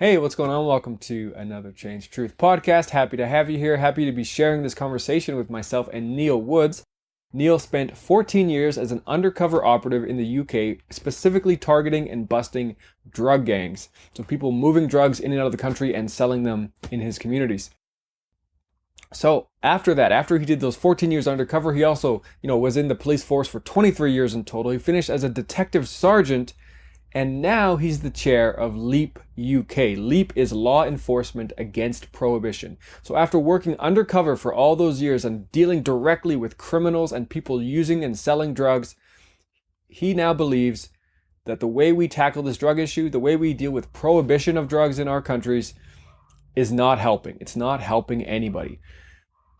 Hey, what's going on? Welcome to another Change Truth podcast. Happy to have you here. Happy to be sharing this conversation with myself and Neil Woods. Neil spent 14 years as an undercover operative in the UK, specifically targeting and busting drug gangs. So people moving drugs in and out of the country and selling them in his communities. So after that, after he did those 14 years undercover, he also, was in the police force for 23 years in total. He finished as a detective sergeant, and now he's the chair of LEAP UK. LEAP is Law Enforcement Against Prohibition. So after working undercover for all those years and dealing directly with criminals and people using and selling drugs, he now believes that the way we tackle this drug issue, the way we deal with prohibition of drugs in our countries, is not helping. It's not helping anybody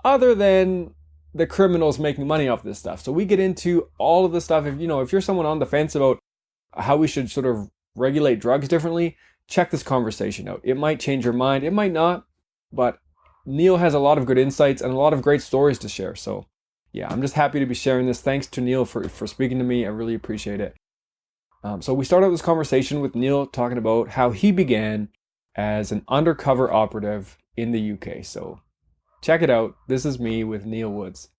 other than the criminals making money off this stuff. So we get into all of this stuff. If you're someone on the fence about how we should sort of regulate drugs differently, check this conversation out. It might change your mind, it might not, but Neil has a lot of good insights and a lot of great stories to share. So yeah, I'm just happy to be sharing this. Thanks to Neil for speaking to me. I really appreciate it. So we started this conversation with Neil talking about how he began as an undercover operative in the UK. So check it out. This is me with Neil Woods.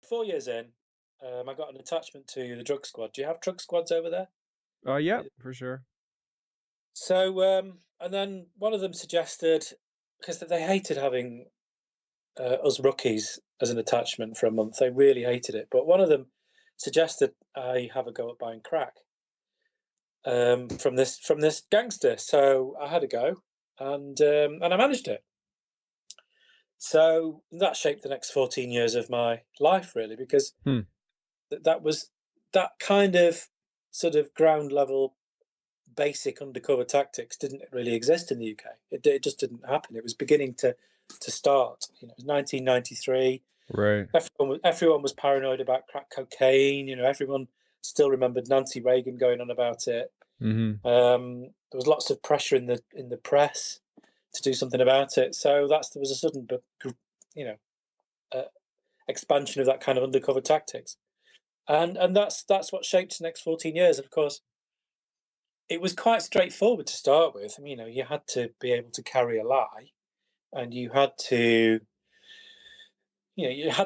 4 years in, I got an attachment to the drug squad. Do you have drug squads over there? Yeah, for sure. So, and then one of them suggested, because they hated having us rookies as an attachment for a month. They really hated it. But one of them suggested I have a go at buying crack from this gangster. So I had a go, and I managed it. So that shaped the next 14 years of my life, really, because Hmm. that was that kind of sort of ground level basic undercover tactics didn't really exist in the UK. It just didn't happen. It was beginning to start. It was 1993. Right. Everyone was paranoid about crack cocaine. Everyone still remembered Nancy Reagan going on about it. Mm-hmm. There was lots of pressure in the press to do something about it. So there was a sudden, but you know, uh, expansion of that kind of undercover tactics, and that's what shaped the next 14 years. And of course, it was quite straightforward to start with. I mean, you had to be able to carry a lie, and you had to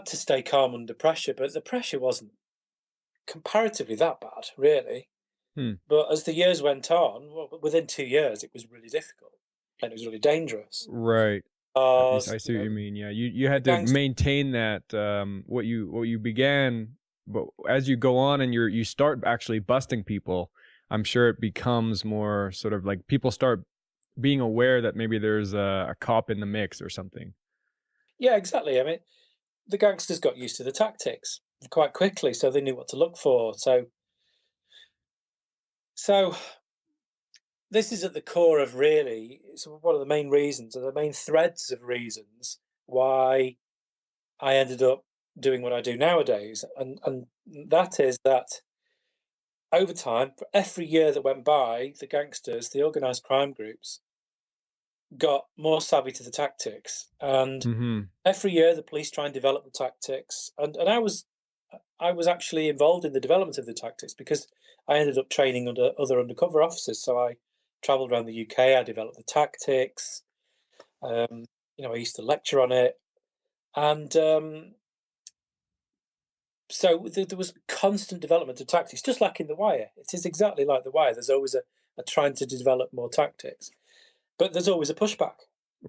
stay calm under pressure. But the pressure wasn't comparatively that bad, really. Hmm. But as the years went on, well, within 2 years, it was really difficult and it was really dangerous. Right. Because I see what you mean. Yeah, you the had to gangsters, maintain that what you began, but as you go on and you start actually busting people, I'm sure it becomes more sort of like people start being aware that maybe there's a cop in the mix or something. yeah, exactly. I mean, the gangsters got used to the tactics quite quickly, so they knew what to look for. So this is at the core of really it's one of the main reasons, or the main threads of reasons why I ended up doing what I do nowadays, and that is that over time, for every year that went by, the gangsters, the organised crime groups, got more savvy to the tactics, and Mm-hmm. every year the police try and develop the tactics, and I was actually involved in the development of the tactics because I ended up training under other undercover officers. So I travelled around the UK. I developed the tactics. Um, I used to lecture on it, and so there was constant development of tactics, just like in The Wire. It is exactly like The Wire. There's always a trying to develop more tactics, but there's always a pushback,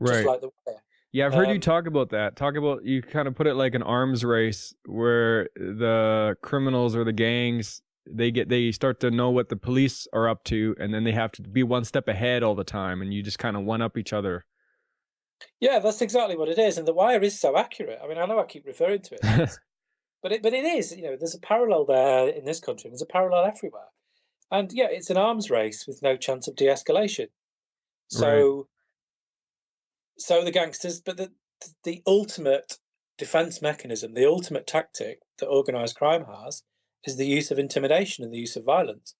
just Right. like The Wire. Yeah, I've heard you Um, talk about that. Talk about you kind of put it like an arms race where the criminals or the gangs they start to know what the police are up to, and then they have to be one step ahead all the time, and you just kind of one up each other. yeah, that's exactly what it is, and The Wire is so accurate. I mean, I know I keep referring to it like this, but it is. There's a parallel there in this country. There's a parallel everywhere, and yeah, it's an arms race with no chance of de-escalation. Right. So, so the gangsters, but the ultimate defense mechanism, the ultimate tactic that organized crime has, is the use of intimidation and the use of violence.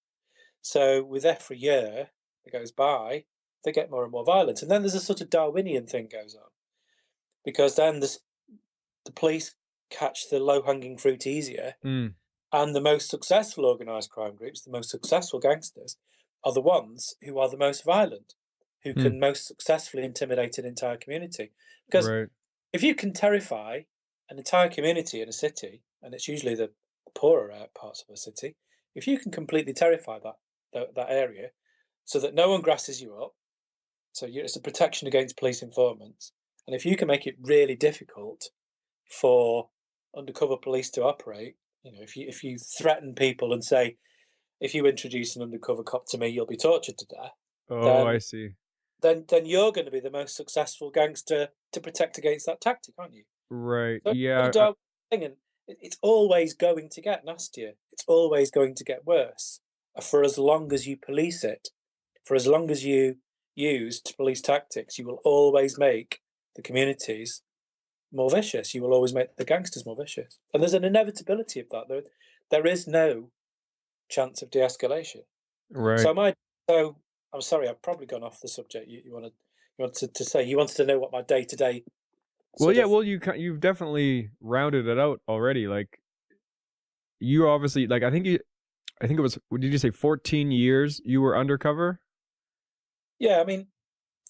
So, with every year that goes by, they get more and more violent, and then there's a sort of Darwinian thing goes on because then the police catch the low hanging fruit easier, Mm. And the most successful organised crime groups, the most successful gangsters, are the ones who are the most violent, who Hmm. can most successfully intimidate an entire community. Because Right. if you can terrify an entire community in a city, and it's usually the poorer parts of a city, if you can completely terrify that area so that no one grasses you up, so it's a protection against police informants, and if you can make it really difficult for undercover police to operate, if you threaten people and say, if you introduce an undercover cop to me, you'll be tortured to death, Oh, then I see. then you're going to be the most successful gangster to protect against that tactic, aren't you? Right. So it's got a Yeah. dark thing, and it's always going to get nastier. It's always going to get worse for as long as you police it. For as long as you use police tactics, you will always make the communities more vicious. You will always make the gangsters more vicious, and there's an inevitability of that. There is no chance of de-escalation. Right. So so I'm sorry, I've probably gone off the subject. You wanted to say you wanted to know what my day to day Well, sort yeah. of. Well, you've definitely rounded it out already. Like you obviously like I think it was. What did you say? 14 years you were undercover. Yeah, I mean,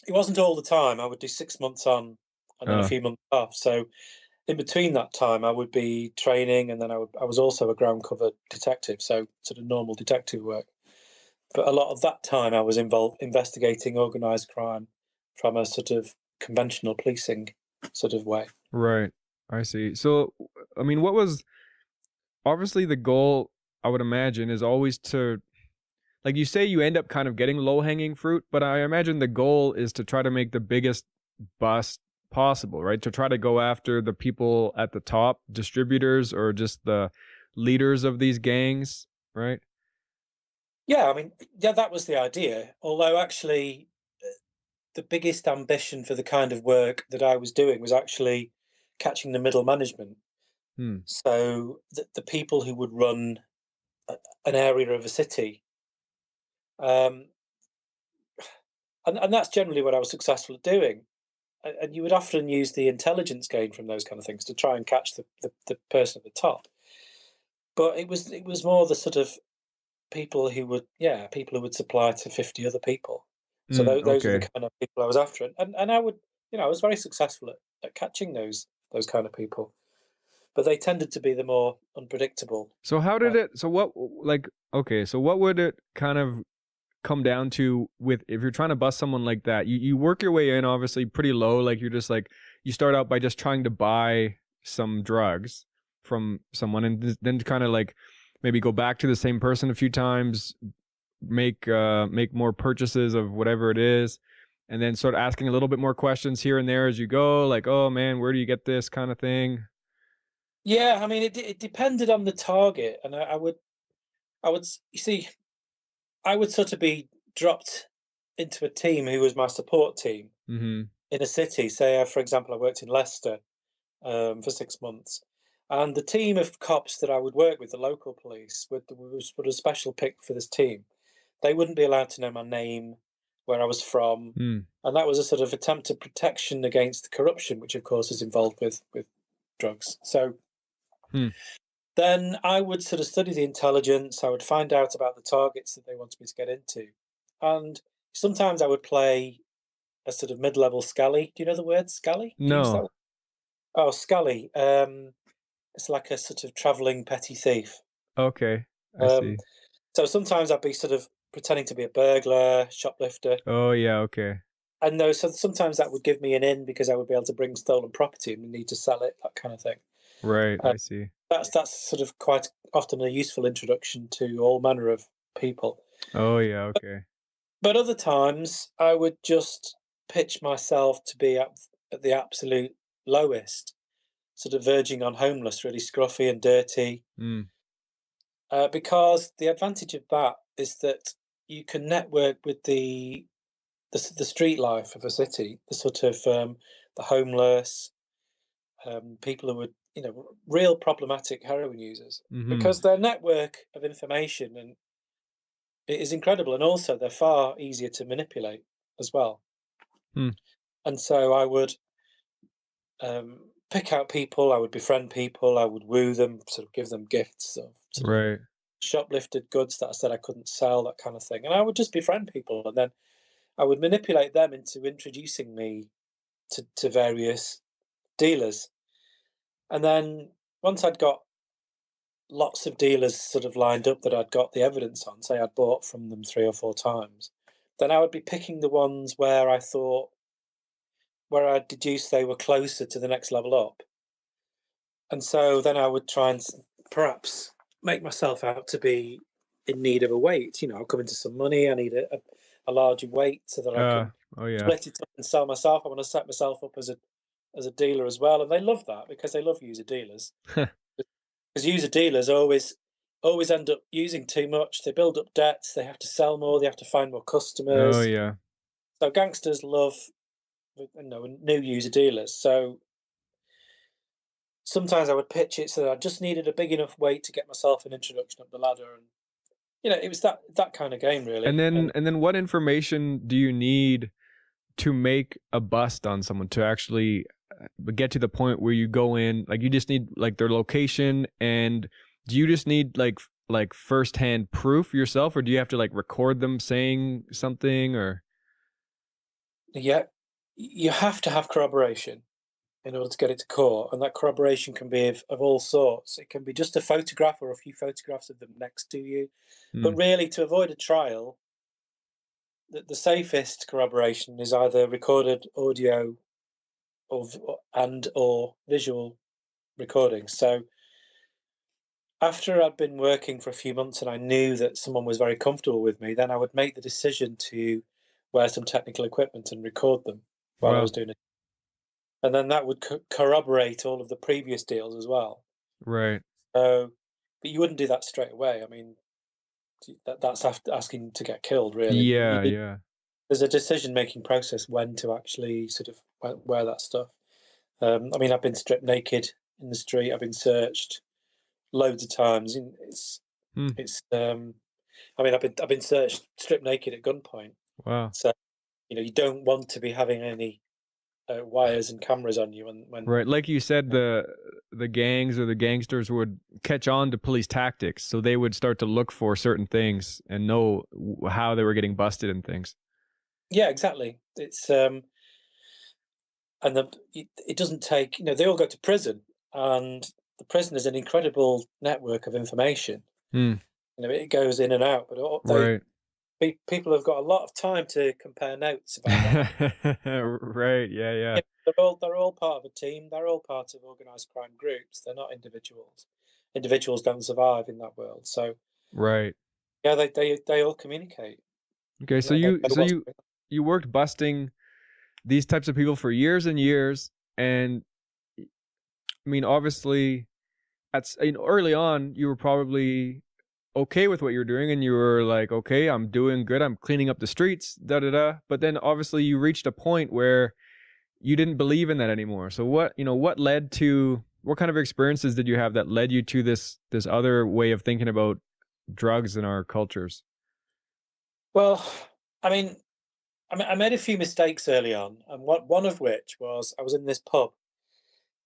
it wasn't all the time. I would do 6 months on and then a Uh. few months off. So in between that time, I would be training, and then I was also a ground cover detective, so sort of normal detective work. But a lot of that time, I was involved investigating organised crime from a sort of conventional policing sort of way. Right. I see. So, I mean, what was obviously the goal? I would imagine is always to like you say you end up kind of getting low hanging fruit, but I imagine the goal is to try to make the biggest bust possible, right? To try to go after the people at the top, distributors or just the leaders of these gangs, right? Yeah, I mean, yeah, that was the idea. Although actually, the biggest ambition for the kind of work that I was doing was actually catching the middle management. Hmm. So the people who would run an area of a city. Um, and that's generally what I was successful at doing. And you would often use the intelligence gained from those kind of things to try and catch the person at the top. But it was more the sort of people who would supply to 50 other people. So Hmm. those were the Okay. kind of people I was after, and I would, I was very successful at catching those kind of people, but they tended to be the more unpredictable. So how Uh, did it? So what? Like okay. So what would it kind of come down to with if you're trying to bust someone like that? You work your way in obviously pretty low. Like you're just like you start out by just trying to buy some drugs from someone, and then kind of like maybe go back to the same person a few times, make more purchases of whatever it is, and then start asking a little bit more questions here and there as you go. Like, oh man, where do you get this kind of thing? yeah, I mean, it depended on the target, and you see, I would sort of be dropped into a team who was my support team Mm-hmm. in a city. Say, for example, I worked in Leicester for 6 months. And the team of cops that I would work with, the local police, would a special pick for this team. They wouldn't be allowed to know my name, where I was from, Mm. and that was a sort of attempt at protection against corruption, which of course is involved with drugs. So Hmm. then I would sort of study the intelligence. I would find out about the targets that they wanted me to get into, and sometimes I would play a sort of mid-level scally. Do you know the word scally? Do you use that No. one? Oh, scally. It's like a sort of traveling petty thief. Okay. I Um, see. so sometimes I'd be sort of pretending to be a burglar, shoplifter, Oh yeah. Okay. and so sometimes that would give me an in because I would be able to bring stolen property and need to sell it, that kind of thing. Right. Uh, I see. that's sort of quite often a useful introduction to all manner of people. Oh yeah. Okay. But other times I would just pitch myself to be at the absolute lowest, sort of verging on homeless, really scruffy and dirty. Mm. Because the advantage of that is that you can network with the street life of a city, the sort of the homeless, people who would real problematic heroin users, Mm-hmm. because their network of information and it is incredible, and also they're far easier to manipulate as well. Hmm. And so I would pick out people, I would befriend people, I would woo them, sort of give them gifts of sort of Right. shoplifted goods that I said I couldn't sell, that kind of thing. And I would just befriend people, and then I would manipulate them into introducing me to various dealers. And then once I'd got lots of dealers sort of lined up that I'd got the evidence on, say I'd bought from them 3 or 4 times, then I would be picking the ones where I thought, where I deduced they were closer to the next level up. And so then I would try and perhaps make myself out to be in need of a weight. I'll come into some money. I need a larger weight so that I Uh, can oh yeah. split it up and sell myself. I want to set myself up as a dealer as well. And they love that because they love user dealers. Because user dealers always end up using too much. They build up debts. They have to sell more. They have to find more Oh customers. yeah. So gangsters love new user dealers. So sometimes I would pitch it so that I just needed a big enough weight to get myself an introduction up the ladder, and it was that kind of game And really. then And and then what information do you need to make a bust on someone to actually get to the point where you go in, like you just need like their location, and do you just need like firsthand proof yourself, or do you have to like record them saying something, or yeah, you have to have corroboration in order to get it to court, and that corroboration can be of all sorts. It can be just a photograph or a few photographs of them next to you, but hmm. really to avoid a trial, the safest corroboration is either recorded audio or visual recordings. So after I'd been working for a few months and I knew that someone was very comfortable with me, then I would make the decision to wear some technical equipment and record them while I was Wow. doing it. And then that would corroborate all of the previous deals as well. Right. So, but you wouldn't do that straight away. I mean, that's asking to get killed, really. Yeah, yeah. There's a decision-making process when to actually sort of wear that stuff. I mean, I've been stripped naked in the street. I've been searched loads of times. Hmm. It's I mean, I've been searched stripped naked at gunpoint. Wow. So you don't want to be having any wires and cameras on you when Right, like you said, the gangs or the gangsters would catch on to police tactics, so they would start to look for certain things and know how they were getting busted and things. yeah, exactly. It's and it doesn't take, they all go to prison, and the prison is an incredible network of information. Hmm. It goes in and out, but Right. people have got a lot of time to compare notes about what happened. Right. Yeah. Yeah. They're all part of a team. They're all part of organized crime groups. They're not individuals. Individuals don't survive in that world. So Right. yeah, they all communicate. Okay. So They you know so what's you going you worked busting these types of people for years and years, and I mean, obviously, early on, you were probably okay with what you're doing, and you were like, okay, I'm doing good. I'm cleaning up the streets. Da da da. But then obviously, you reached a point where you didn't believe in that anymore. So what led to, what kind of experiences did you have that led you to this other way of thinking about drugs in our cultures? Well, I mean, I made a few mistakes early on, and one of which was I was in this pub,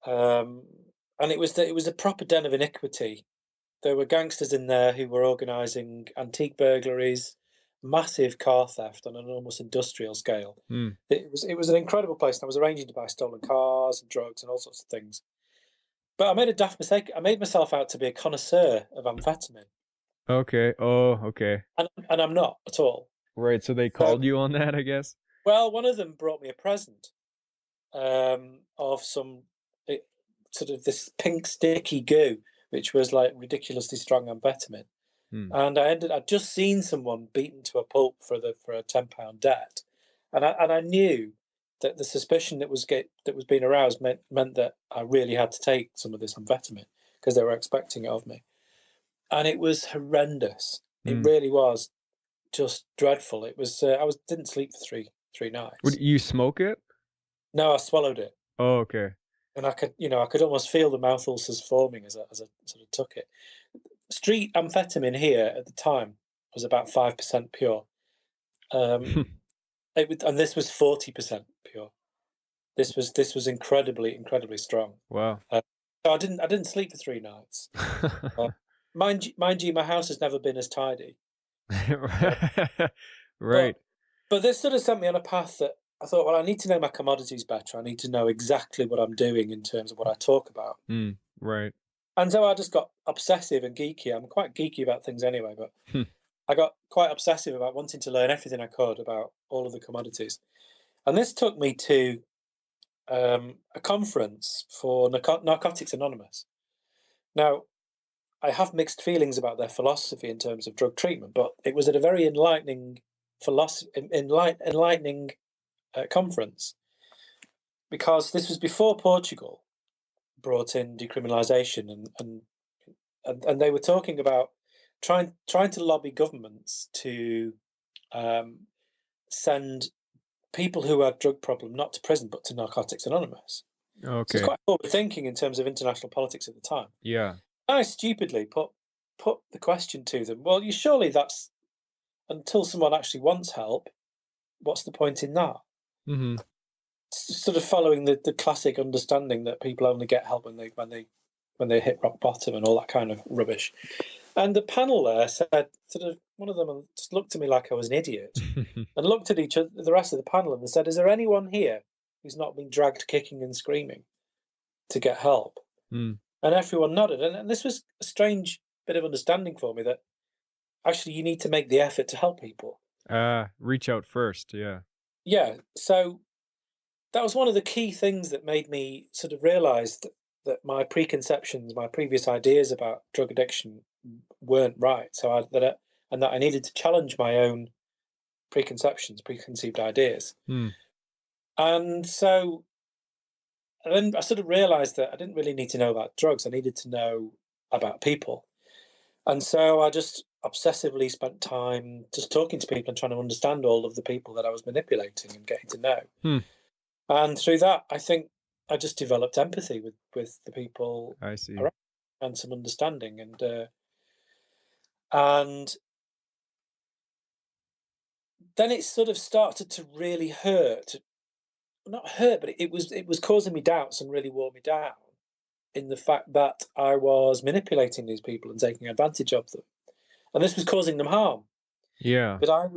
um, and it was a proper den of iniquity. There were gangsters in there who were organising antique burglaries, massive car theft on an almost industrial scale. Hmm. It was an incredible place, and I was arranging to buy stolen cars and drugs and all sorts of things. But I made a daft mistake. I made myself out to be a connoisseur of amphetamine, Okay. Oh, okay. and I'm not at all. Right. So they So, called you on that, I guess. well, one of them brought me a present of some it, sort of this pink sticky goo, which was like ridiculously strong amphetamine. Hmm. And I'd just seen someone beaten to a pulp for a £10 debt, and I knew that the suspicion that was being aroused meant that I really had to take some of this amphetamine because they were expecting it of me, and it was horrendous. It Hmm. really was just dreadful. It was I didn't sleep for three Would nights. you smoke it? No, I swallowed it, Oh, okay. and I could almost feel the mouth ulcers forming as I sort of took it. Street amphetamine here at the time was about 5% pure. Um, and this was 40% pure. This was incredibly strong. Wow. So I didn't sleep for 3 nights. Uh, mind you, my house has never been as tidy. Uh, Right. but this sort of sent me on a path that I thought, well, I need to know my commodities better. I need to know exactly what I'm doing in terms of what I talk about. Right. And so I just got obsessive and geeky. I'm quite geeky about things anyway, but Hmm. I got quite obsessive about wanting to learn everything I could about all of the commodities. And this took me to a conference for Narcotics Anonymous. Now, I have mixed feelings about their philosophy in terms of drug treatment, but it was at a very enlightening enlightening conference, because this was before Portugal brought in decriminalisation, and they were talking about trying to lobby governments to um, send people who had drug problem not to prison but to Narcotics Anonymous. So it's Okay. quite forward thinking in terms of international politics at the time. Yeah. I stupidly put the question to them. Well, you surely that's until someone actually wants help. What's the point in that? Hmm. Sort of following the classic understanding that people only get help when they hit rock bottom and all that kind of rubbish. And the panel there said, sort of, one of them just looked at me like I was an idiot, and looked at each other, the rest of the panel, and said, "Is there anyone here who's not been dragged kicking and screaming to get help?" Mm. And everyone nodded, and this was a strange bit of understanding for me that actually you need to make the effort to help people. Reach out first. Yeah. Yeah, so that was one of the key things that made me sort of realize that my preconceptions, my previous ideas about drug addiction weren't right. And that I needed to challenge my own preconceptions, preconceived ideas. Mm. And so then I sort of realized that I didn't really need to know about drugs. I needed to know about people. And so I just obsessively spent time just talking to people and trying to understand all of the people that I was manipulating and getting to know. Hmm. And through that, I think I just developed empathy with the people I see. around, and some understanding, and then it sort of started to really hurt. Not hurt, but it was causing me doubts and really wore me down in the fact that I was manipulating these people and taking advantage of them, and this was causing them harm. Yeah. But I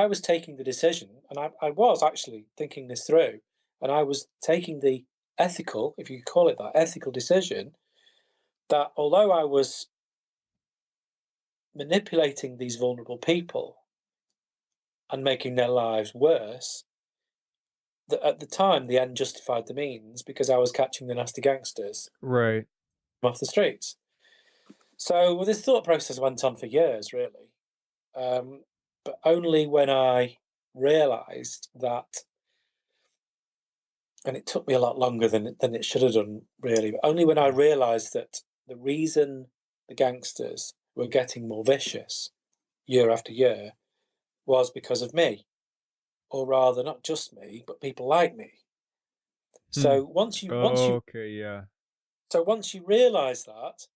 was taking the decision, and I was actually thinking this through, and I was taking the ethical, if you could call it that, ethical decision that although I was manipulating these vulnerable people and making their lives worse, that at the time the end justified the means because I was catching the nasty gangsters Right. off the streets. So well, this thought process went on for years, really. But only when I realised that, and it took me a lot longer than it should have done, really. But only when I realised that the reason the gangsters were getting more vicious year after year was because of me, or rather, not just me, but people like me. Hmm. So Okay. Yeah. once you realise that,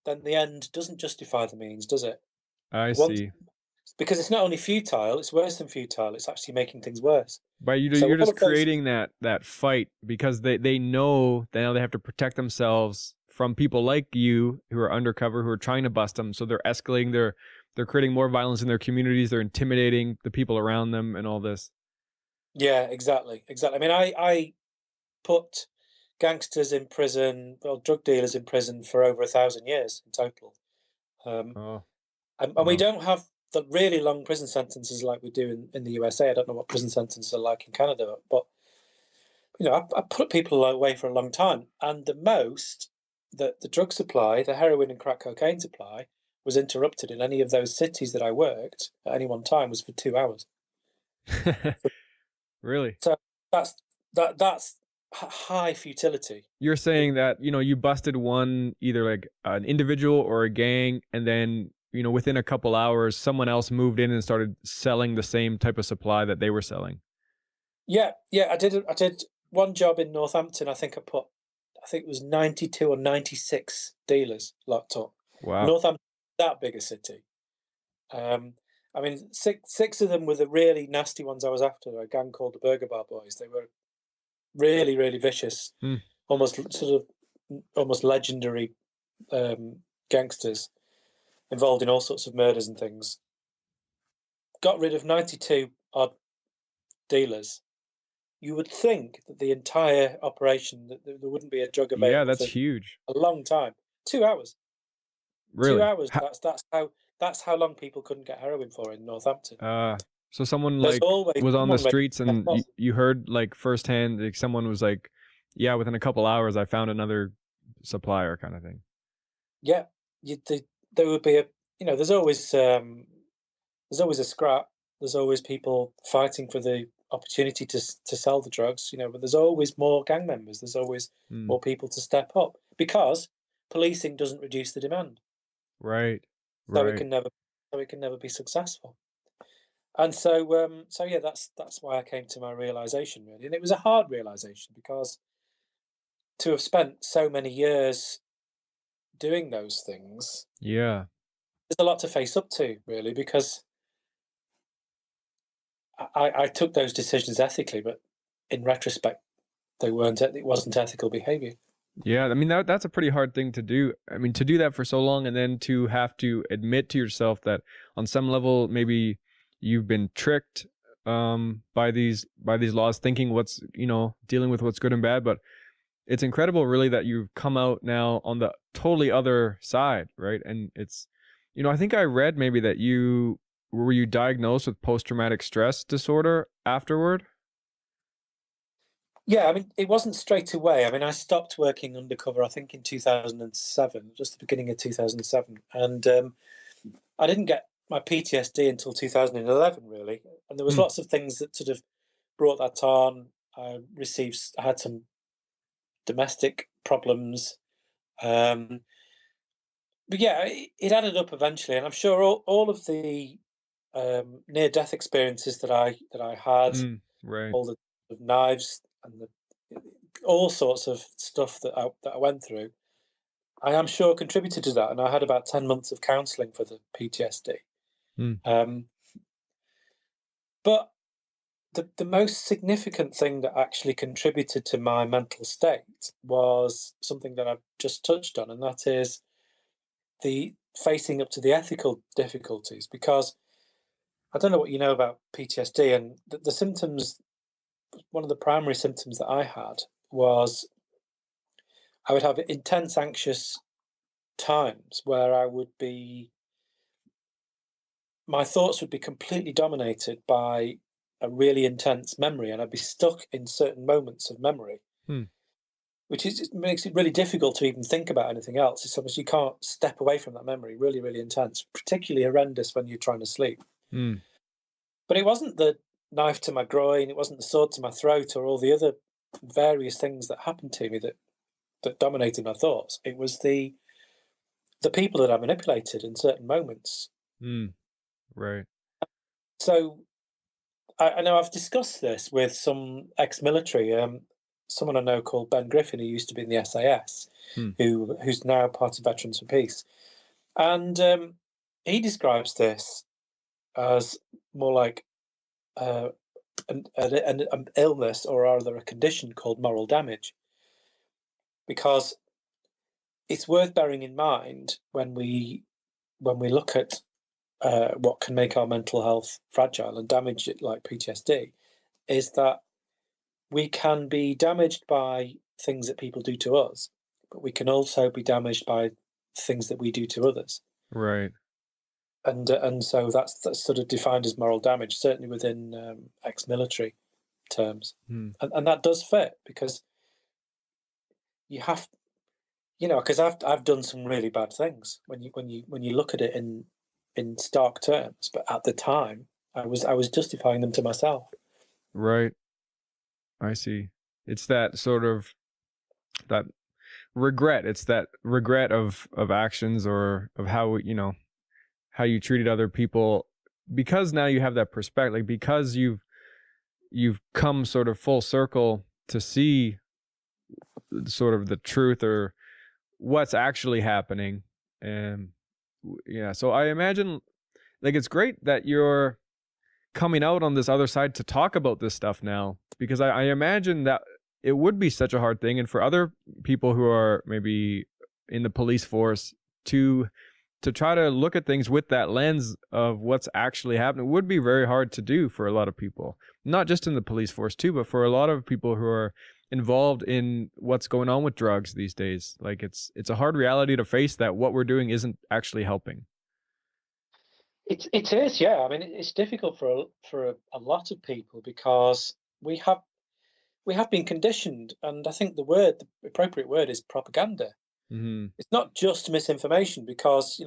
then the end doesn't justify the means, does it? I Once see. Because it's not only futile; it's worse than futile. It's actually making things worse. But So you're all just of those, creating that fight because they know that now they have to protect themselves from people like you who are undercover who are trying to bust them. So they're escalating. They're creating more violence in their communities. They're intimidating the people around them and all this. yeah, exactly. I mean, I put gangsters in prison, well, drug dealers in prison for over 1,000 years in total. Um, Oh, and we wow. don't have the really long prison sentences like we do in the USA. I don't know what prison sentences are like in Canada, but I put people away for a long time, and the most that the drug supply, the heroin and crack cocaine supply, was interrupted in any of those cities that I worked at any one time was for 2 hours. Really? So that's that's high futility. You're saying that, you busted one, either like an individual or a gang, and then, within a couple hours, someone else moved in and started selling the same type of supply that they were selling. Yeah. I did one job in Northampton. I think it was 92 or 96 dealers locked up. Wow. Northampton, that big a city. Um, I mean, six of them were the really nasty ones I was after. A gang called the Burger Bar Boys. They were really, really vicious, Mm. almost legendary gangsters involved in all sorts of murders and things. Got rid of 92 odd dealers. You would think that the entire operation, that there wouldn't be a drug Yeah, available that's for huge. a long time. 2 hours. Two Really? hours. That's how long people couldn't get heroin for in Northampton. So someone There's like always was on the someone ready streets to and you heard like firsthand, like someone was like, yeah, within a couple hours I found another supplier kind of thing. Yeah, there would be there's always a scrap. There's always people fighting for the opportunity to sell the drugs. But there's always more gang members. There's always Mm. more people to step up because policing doesn't reduce the demand, Right. so it Right. can never be successful. And so yeah, that's why I came to my realization really, and it was a hard realization because to have spent so many years doing those things, Yeah. there's a lot to face up to really because I took those decisions ethically, but in retrospect, they weren't. It wasn't ethical behavior. Yeah, I mean that's a pretty hard thing to do. I mean to do that for so long and then to have to admit to yourself that on some level maybe you've been tricked by these laws, thinking what's dealing with what's good and bad. But it's incredible really that you've come out now on the totally other side, right? And it's I think I read maybe that you were you diagnosed with post-traumatic stress disorder afterward. Yeah, I mean, it wasn't straight away. I mean, I stopped working undercover, I think, in 2007, just the beginning of 2007, and I didn't get my PTSD until 2011, really. And there was Hmm. lots of things that sort of brought that on. I had some domestic problems, um, but yeah, it added up eventually, and I'm sure all of the near-death experiences that I had, Right. all the knives and all sorts of stuff that I went through, I am sure contributed to that. And I had about 10 months of counselling for the PTSD. Hmm. Um, but the most significant thing that actually contributed to my mental state was something that I've just touched on, and that is the facing up to the ethical difficulties. Because I don't know what you know about PTSD, and the symptoms. One of the primary symptoms that I had was I would have intense anxious times where my thoughts would be completely dominated by a really intense memory, and I'd be stuck in certain moments of memory, Hmm. which it makes it really difficult to even think about anything else. It's almost you can't step away from that memory. Really, really intense, particularly horrendous when you're trying to sleep. Hmm. But it wasn't the knife to my groin, it wasn't the sword to my throat, or all the other various things that happened to me that dominated my thoughts. It was the people that I manipulated in certain moments. Hmm. Right. So I know I've discussed this with some ex-military, someone I know called Ben Griffin, who used to be in the SAS, Hmm. who's now part of Veterans for Peace, and he describes this as more like uh, an illness or rather a condition called moral damage, because it's worth bearing in mind when we look at what can make our mental health fragile and damage it like PTSD, is that we can be damaged by things that people do to us, but we can also be damaged by things that we do to others. Right. And so that's sort of defined as moral damage, certainly within ex-military terms, Hmm. and that does fit because you have, because I've done some really bad things when you look at it in stark terms, but at the time I was justifying them to myself. Right. I see. It's that sort of that regret. It's that regret of actions or of how how you treated other people, because now you have that perspective, like because you've come sort of full circle to see sort of the truth or what's actually happening. And yeah, so I imagine like it's great that you're coming out on this other side to talk about this stuff now, because I imagine that it would be such a hard thing. And for other people who are maybe in the police force to try to look at things with that lens of what's actually happening would be very hard to do for a lot of people, not just in the police force too, but for a lot of people who are involved in what's going on with drugs these days. Like it's a hard reality to face that what we're doing isn't actually helping. It is, yeah. I mean, it's difficult for a lot of people because we have been conditioned, and I think the appropriate word is propaganda. Mm-hmm. It's not just misinformation because,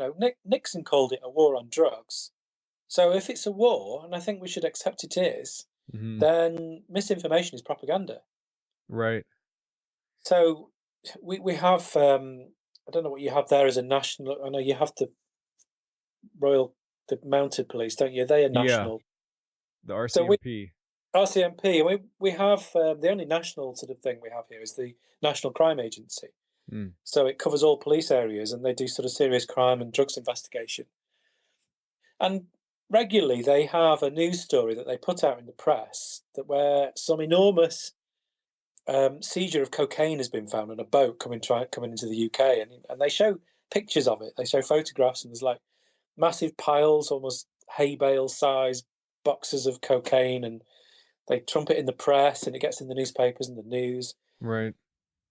Nixon called it a war on drugs. So if it's a war, and I think we should accept it is, Mm-hmm. then misinformation is propaganda. Right. So we have I don't know what you have there as a national. I know you have the mounted police, don't you? They are Yeah. national. The So we RCMP. RCMP, we have the only national sort of thing we have here is the National Crime Agency. Mm. So it covers all police areas, and they do sort of serious crime and drugs investigation. And regularly, they have a news story that they put out in the press that where some enormous seizure of cocaine has been found on a boat coming into the UK, and they show pictures of it. They show photographs, and there's like massive piles, almost hay bale size boxes of cocaine, and they trump it in the press, and it gets in the newspapers and the news. Right.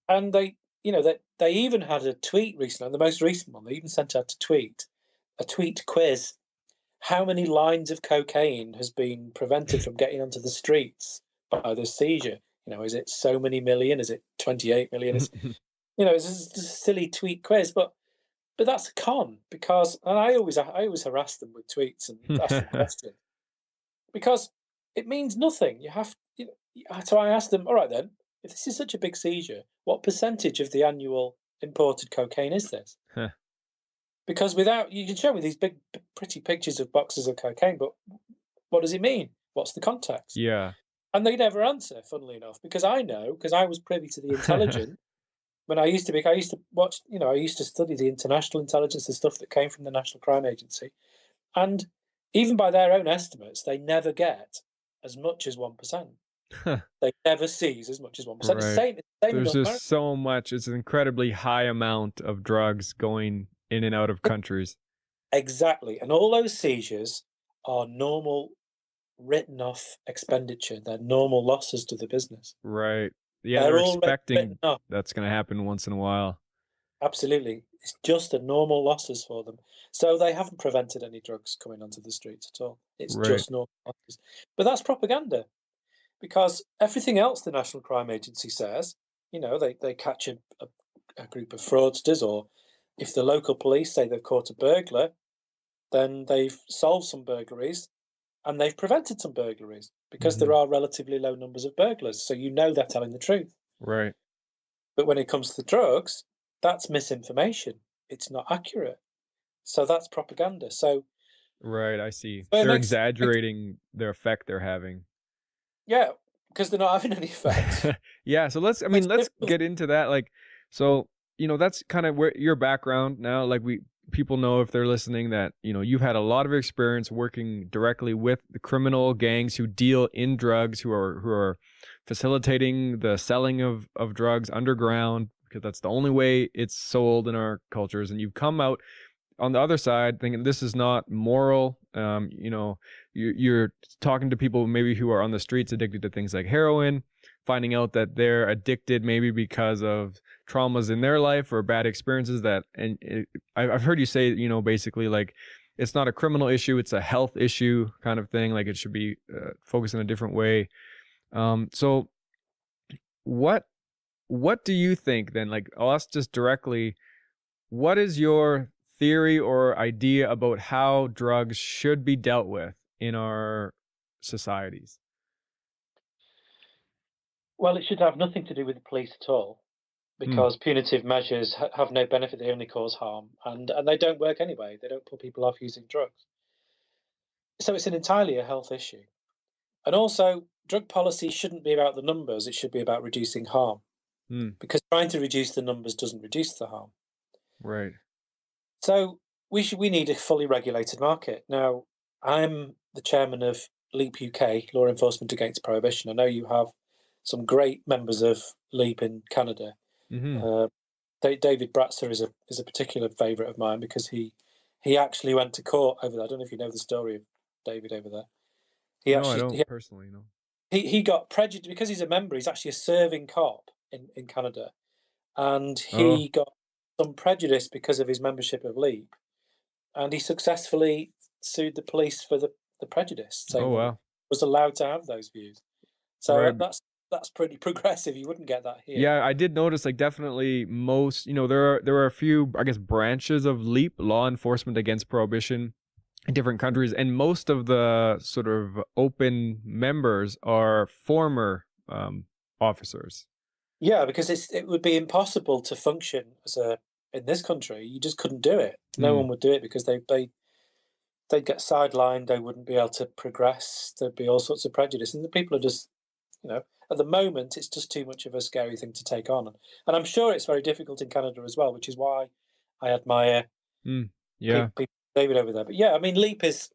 And they even had a tweet recently, the most recent one. They even sent out a tweet quiz. How many lines of cocaine has been prevented from getting onto the streets by the seizure? Is it so many million? Is it 28 million? It's just a silly tweet quiz, but that's a con because, and I always harass them with tweets and ask them questions because it means nothing. So I asked them, all right then, if this is such a big seizure, what percentage of the annual imported cocaine is this? Because you can show me these big, pretty pictures of boxes of cocaine, but what does it mean? What's the context? Yeah. And they never answer, funnily enough, because I know, because I was privy to the intelligence when I used to watch, I used to study the international intelligence, the stuff that came from the National Crime Agency. And even by their own estimates, they never get as much as 1%. They never seize as much as 1%. Right. It's the same in There's North just America. so much. It's an incredibly high amount of drugs going in and out of countries. Exactly. And all those seizures are normal written off expenditure. They're normal losses to the business. Right. Yeah, they're They're already written expecting off. that's going to happen once in a while. Absolutely. It's just a normal losses for them. So they haven't prevented any drugs coming onto the streets at all. It's Right. just normal losses. But that's propaganda because everything else the National Crime Agency says, they catch a group of fraudsters, or if the local police say they've caught a burglar, then they've solved some burglaries and they've prevented some burglaries because Mm-hmm. there are relatively low numbers of burglars. So they're telling the truth. Right. But when it comes to the drugs, that's misinformation. It's not accurate. So that's propaganda. So Right. I see. it They're makes exaggerating the effect they're having. yeah, because they're not having any effect. Yeah. So It's let's difficult. get into that. Like, so, that's kind of where your background now. Like, people know if they're listening that, you've had a lot of experience working directly with the criminal gangs who deal in drugs, who are facilitating the selling of drugs underground, because that's the only way it's sold in our cultures. And you've come out on the other side thinking this is not moral. You're talking to people maybe who are on the streets addicted to things like heroin, finding out that they're addicted maybe because of traumas in their life or bad experiences I've heard you say, basically like it's not a criminal issue, it's a health issue kind of thing. Like it should be focused in a different way. So what do you think then? Like, I'll ask just directly, what is your theory or idea about how drugs should be dealt with in our societies? Well, it should have nothing to do with the police at all Hmm. because punitive measures have no benefit. They only cause harm, and they don't work anyway. They don't put people off using drugs. So it's entirely a health issue. And also, drug policy shouldn't be about the numbers. It should be about reducing harm Hmm. because trying to reduce the numbers doesn't reduce the harm. Right. So we need a fully regulated market. Now, I'm the chairman of LEAP UK, Law Enforcement Against Prohibition. I know you have some great members of LEAP in Canada. Mm-hmm. Uh, David Bratzer is a particular favourite of mine because he actually went to court over there. I don't know if you know the story of David over there. He No, I actually don't personally, no. he got prejudiced because he's a member. He's actually a serving cop in Canada, and Oh, he got some prejudice because of his membership of LEAP, and he successfully sued the police for the prejudice, oh saying that he wow. was allowed to have those views. So Right. that's pretty progressive. You wouldn't get that here. Yeah, I did notice like definitely most, there are a few, I guess, branches of LEAP, Law Enforcement Against Prohibition, in different countries, and most of the sort of open members are former officers. Yeah, because it would be impossible to function as a in this country. You just couldn't do it. No Hmm. one would do it because they'd get sidelined. They wouldn't be able to progress. There'd be all sorts of prejudice, and the people are just, at the moment, it's just too much of a scary thing to take on. And I'm sure it's very difficult in Canada as well, which is why I admire Hmm. Yeah. people David over there. But yeah, I mean, LEAP is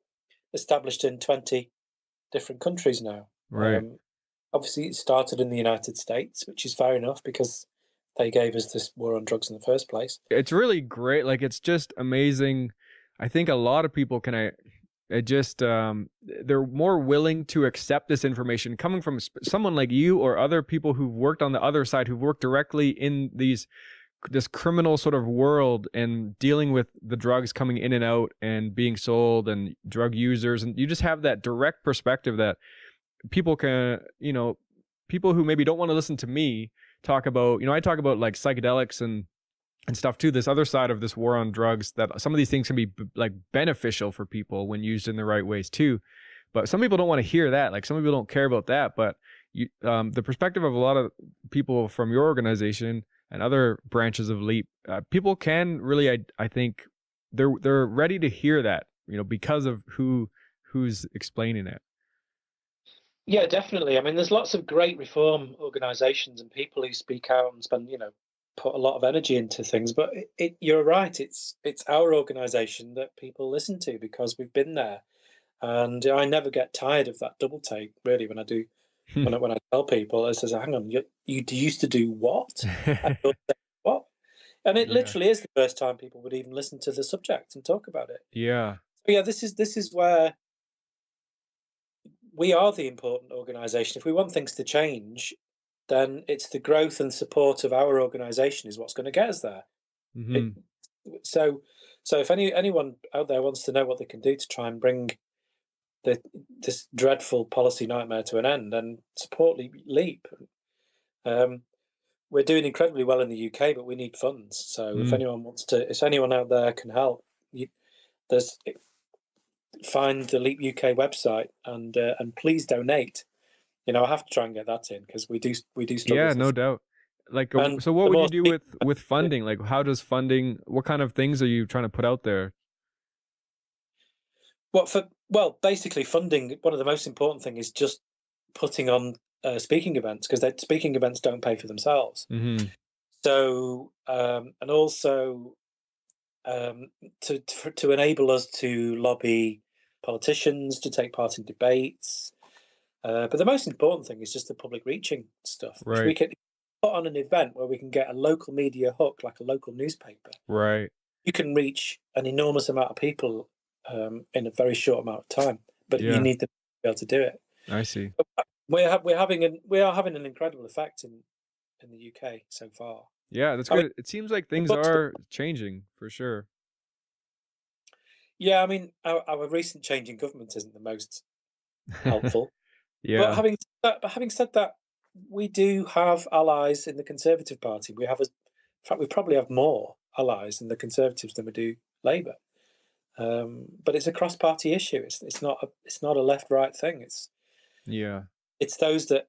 established in 20 different countries now. Right. Obviously, it started in the United States, which is fair enough because they gave us this war on drugs in the first place. It's really great. Like it's just amazing. I think a lot of people can it just they're more willing to accept this information coming from someone like you or other people who've worked on the other side, who've worked directly in this criminal sort of world and dealing with the drugs coming in and out and being sold and drug users, and you just have that direct perspective that people can, people who maybe don't want to listen to me talk about, I talk about like psychedelics and stuff too, this other side of this war on drugs, that some of these things can be like beneficial for people when used in the right ways too. But some people don't want to hear that. Like some people don't care about that. But the perspective of a lot of people from your organization and other branches of LEAP, people can really, I think, they're ready to hear that, because of who's explaining it. Yeah, definitely. I mean, there's lots of great reform organisations and people who speak out and spend, put a lot of energy into things. But you're right. It's our organisation that people listen to because we've been there, and I never get tired of that double take. Really, when I do, when I tell people, it says, "Hang on, you used to do what? And you're saying what?" And it Yeah. literally is the first time people would even listen to the subject and talk about it. Yeah. So yeah, this is where we are the important organisation. If we want things to change, then it's the growth and support of our organisation is what's going to get us there. It, Hmm. so, so if anyone out there wants to know what they can do to try and bring this dreadful policy nightmare to an end, then support Leap. Um, we're doing incredibly well in the UK, but we need funds. So Mm. if anyone out there can help, there's find the Leap UK website and please donate. I have to try and get that in because we do struggle Yeah, for no doubt. Like, and so what the would you more do speak- with funding? Like, how does funding? What kind of things are you trying to put out there? basically funding. One of the most important thing is just putting on speaking events because speaking events don't pay for themselves. Hmm. So and also to enable us to lobby politicians to take part in debates. But the most important thing is just the public reaching stuff. If we Right. can put on an event where we can get a local media hook, like a local newspaper, Right. you can reach an enormous amount of people in a very short amount of time. But you Yeah, need to be able to do it. I see. We are having an incredible effect in the UK so far. Yeah, that's I mean, good. It seems like the things books. are changing for sure. Yeah, I mean, our recent change in government isn't the most helpful. But Yeah. having said that, we do have allies in the Conservative Party. In fact, we probably have more allies in the Conservatives than we do Labour. But it's a cross-party issue. It's not a left-right thing. Yeah. It's those that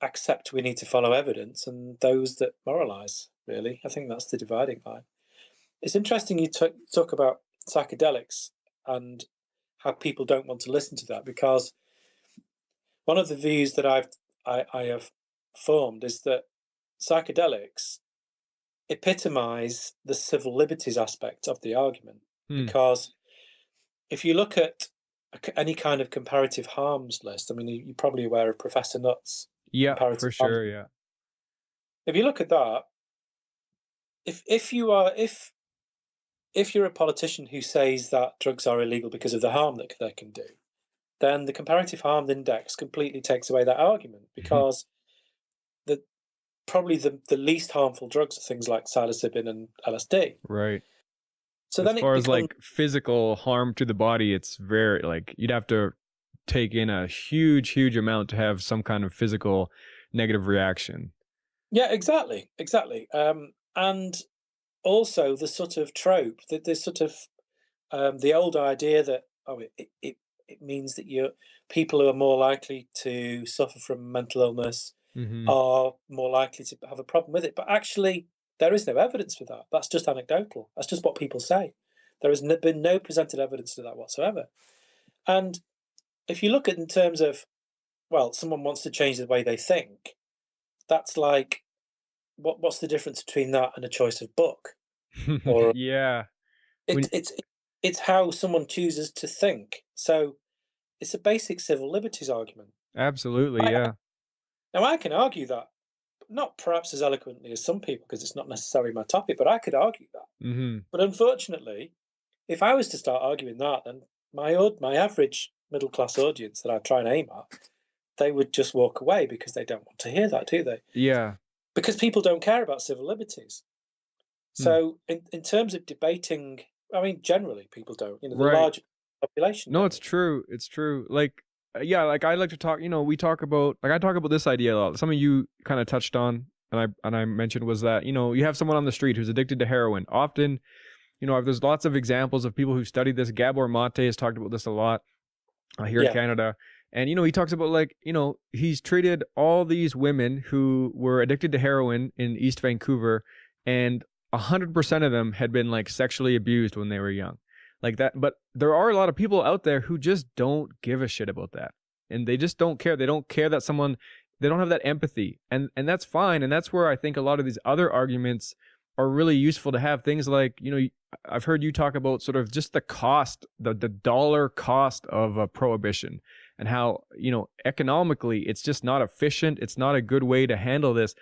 accept we need to follow evidence and those that moralise. Really, I think that's the dividing line. It's interesting you talk about psychedelics and how people don't want to listen to that because one of the views that I have formed is that psychedelics epitomize the civil liberties aspect of the argument Hmm. because if you look at any kind of comparative harms list, I mean, you're probably aware of Professor Nutt's Yeah, for comparative harm. sure. Yeah. If you look at that, if you are if you're a politician who says that drugs are illegal because of the harm that they can do, then the comparative harm index completely takes away that argument, because the probably the least harmful drugs are things like psilocybin and LSD. Right. So As then it far as becomes, like physical harm to the body, it's very like you'd have to take in a huge amount to have some kind of physical negative reaction. yeah, exactly. And also the sort of trope that there's sort of the old idea that, oh, it means that you people who are more likely to suffer from mental illness Hmm. are more likely to have a problem with it. But actually, there is no evidence for that. That's just anecdotal. That's just what people say. There has been no presented evidence to that whatsoever. And if you look at in terms of, well, someone wants to change the way they think, that's like, what's the difference between that and a choice of book? Or Yeah. it, When it's it's how someone chooses to think. So it's a basic civil liberties argument. absolutely, I, yeah. now I can argue that, not perhaps as eloquently as some people, because it's not necessarily my topic, but I could argue that. Hmm. But unfortunately, if I was to start arguing that, then my average middle class audience that I try and aim at, they would just walk away because they don't want to hear that, do they? Yeah. Because people don't care about civil liberties. Hmm. So in terms of debating, I mean, generally people don't. You know, the Right. large population No, it's don't. true. It's true. Like, yeah, like I like to talk. We talk about like I talk about this idea a lot. Something you kind of touched on, and I mentioned was that you have someone on the street who's addicted to heroin. Often, there's lots of examples of people who studied this. Gabor Mate has talked about this a lot here in Yeah, Canada. And, he talks about like, he's treated all these women who were addicted to heroin in East Vancouver, and 100% of them had been like sexually abused when they were young. Like that. But there are a lot of people out there who just don't give a shit about that. And they just don't care. They don't care that they don't have that empathy. And that's fine. And that's where I think a lot of these other arguments are really useful to have. Things like, I've heard you talk about sort of just the cost, the dollar cost of a prohibition, and how, economically it's just not efficient. It's not a good way to handle this.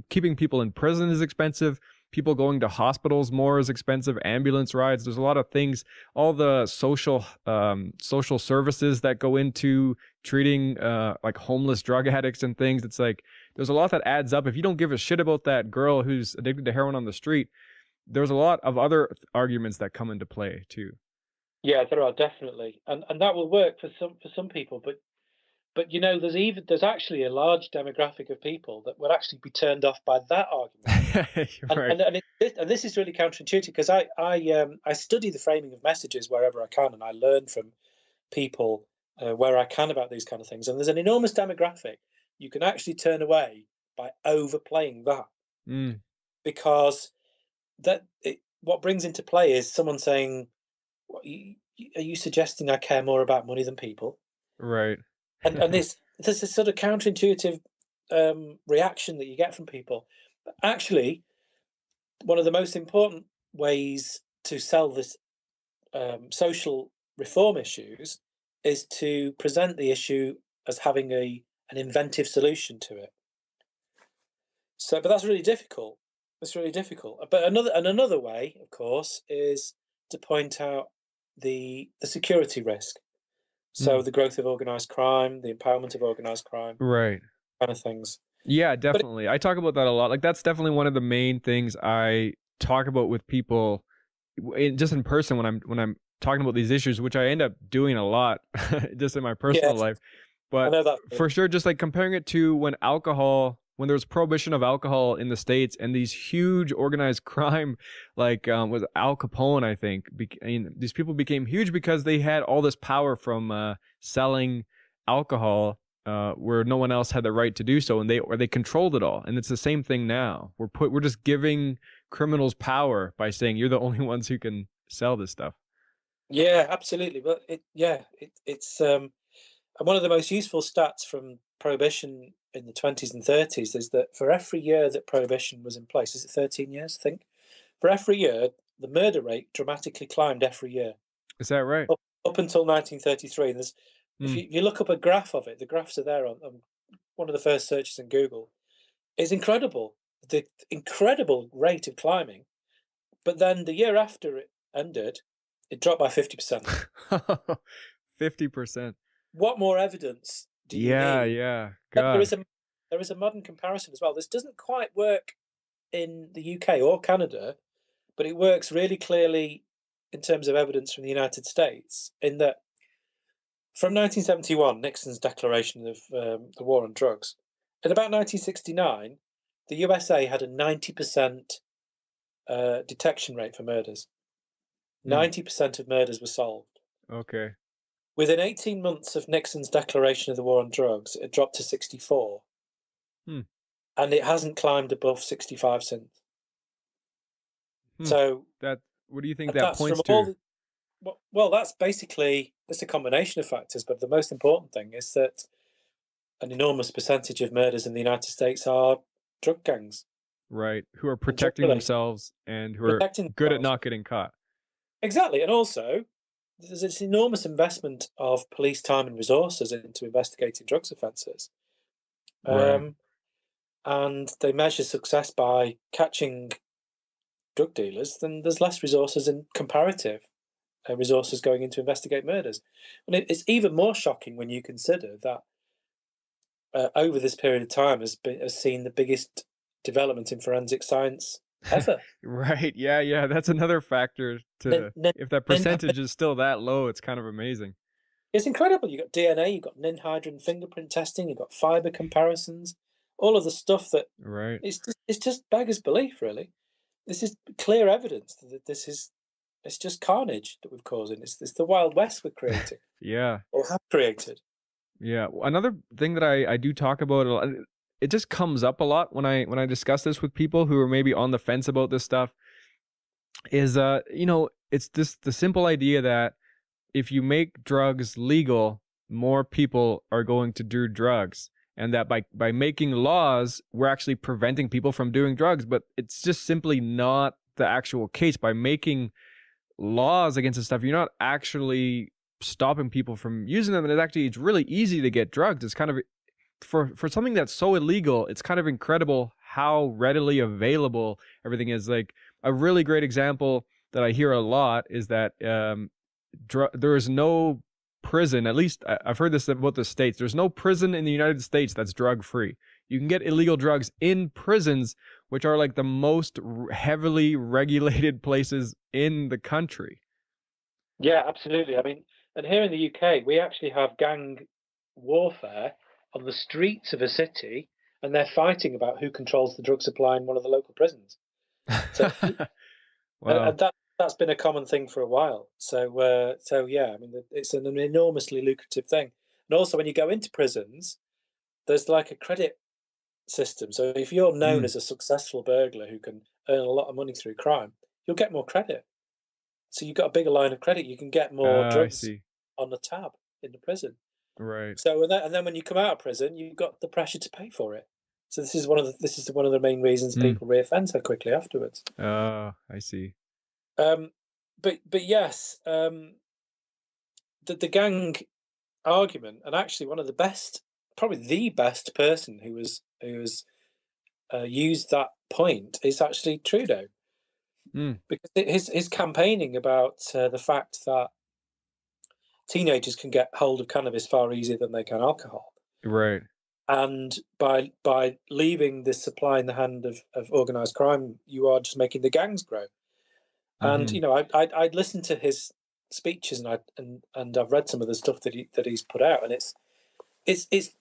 Keeping people in prison is expensive. People going to hospitals more is expensive. Ambulance rides. There's a lot of things. All the social services that go into treating like homeless drug addicts and things. It's like there's a lot that adds up. If you don't give a shit about that girl who's addicted to heroin on the street, there's a lot of other arguments that come into play too. yeah, there are definitely, and that will work for some people, but there's actually a large demographic of people that would actually be turned off by that argument. And Right. and and, and this is really counterintuitive, because I study the framing of messages wherever I can, and I learn from people where I can about these kind of things. And there's an enormous demographic you can actually turn away by overplaying that, Mm, because what brings into play is someone saying, "Are you suggesting I care more about money than people?" right. And there's this sort of counterintuitive reaction that you get from people. But actually, one of the most important ways to sell this social reform issues is to present the issue as having an inventive solution to it. So, but that's really difficult. It's really difficult. But another way, of course, is to point out the security risk. So Mm, the growth of organized crime, the empowerment of organized crime, right. kind of things. Yeah, But definitely. I talk about that a lot. Like that's definitely one of the main things I talk about with people just in person when I'm talking about these issues, which I end up doing a lot just in my personal yes, life. I But know that for feeling. sure, just like comparing it to when there was prohibition of alcohol in the States and these huge organized crime, like was Al Capone, I think. These people became huge because they had all this power from selling alcohol where no one else had the right to do so, and they controlled it all. And it's the same thing now. We're just giving criminals power by saying you're the only ones who can sell this stuff. Yeah, absolutely. But it's and one of the most useful stats from prohibition in the 20s and 30s is that for every year that prohibition was in place, is it 13 years, I think? For every year, the murder rate dramatically climbed every year Is that right? up until 1933. If Mm, you look up a graph of it, the graphs are there on one of the first searches in Google. It's incredible, the incredible rate of climbing. But then the year after it ended, it dropped by 50%. 50%. What more evidence do you Yeah, need? yeah. But God. there is a modern comparison as well. This doesn't quite work in the UK or Canada, but it works really clearly in terms of evidence from the United States, in that from 1971, Nixon's declaration of the war on drugs, in about 1969, the USA had a 90% detection rate for murders. 90% of murders were solved. Okay. Within 18 months of Nixon's declaration of the war on drugs, it dropped to 64. Hmm. And it hasn't climbed above 65 since. Hmm. So what do you think that that's from points all to? well, that's basically, it's a combination of factors, but the most important thing is that an enormous percentage of murders in the United States are drug gangs. Right. Who are And drug protecting related, themselves and who are protecting good at themselves. not getting caught. Exactly. And also, there's this enormous investment of police time and resources into investigating drugs offences. Right. And they measure success by catching drug dealers, then there's less resources in comparative resources going in to investigate murders. And it's even more shocking when you consider that over this period of time has seen the biggest development in forensic science ever. Right. Yeah, yeah. That's another factor Nin, to, nin, if that nin, percentage is still that low, it's kind of amazing. it's incredible. You've got DNA, you've got ninhydrin fingerprint testing, you've got fiber comparisons, all of the stuff that Right. it's just beggars belief, really. This is clear evidence that it's just carnage that we're causing. It's the Wild West we're creating Yeah. or have created. Yeah. Another thing that I do talk about a lot, it just comes up a lot when I discuss this with people who are maybe on the fence about this stuff, is it's this the simple idea that if you make drugs legal, more people are going to do drugs. And that by making laws, we're actually preventing people from doing drugs. But it's just simply not the actual case. By making laws against this stuff, you're not actually stopping people from using them. And it's really easy to get drugs. It's kind of, for something that's so illegal, it's kind of incredible how readily available everything is. Like, a really great example that I hear a lot is that there is no prison, at least I've heard this about the States, there's no prison in the United States that's drug free. You can get illegal drugs in prisons, which are like the most heavily regulated places in the country. Yeah, absolutely. I mean, and here in the UK, we actually have gang warfare on the streets of a city, and they're fighting about who controls the drug supply in one of the local prisons. So, Wow. and that's been a common thing for a while. So yeah, I mean, it's an enormously lucrative thing. And also, when you go into prisons, there's like a credit system. So if you're known Mm. as a successful burglar who can earn a lot of money through crime, you'll get more credit. So you've got a bigger line of credit. You can get more I drugs see. on the tab in the prison. Right. So and then when you come out of prison, you've got the pressure to pay for it. So this is one of the main reasons Mm. people reoffend so quickly afterwards. I see. But yes, the gang argument, and actually one of the best, probably the best person who was used that point is actually Trudeau, Mm. because his campaigning about the fact that teenagers can get hold of cannabis far easier than they can alcohol. Right. And by leaving this supply in the hand of organized crime, you are just making the gangs grow. And Mm-hmm. I'd listened to his speeches, and I've read some of the stuff that he's put out, and it's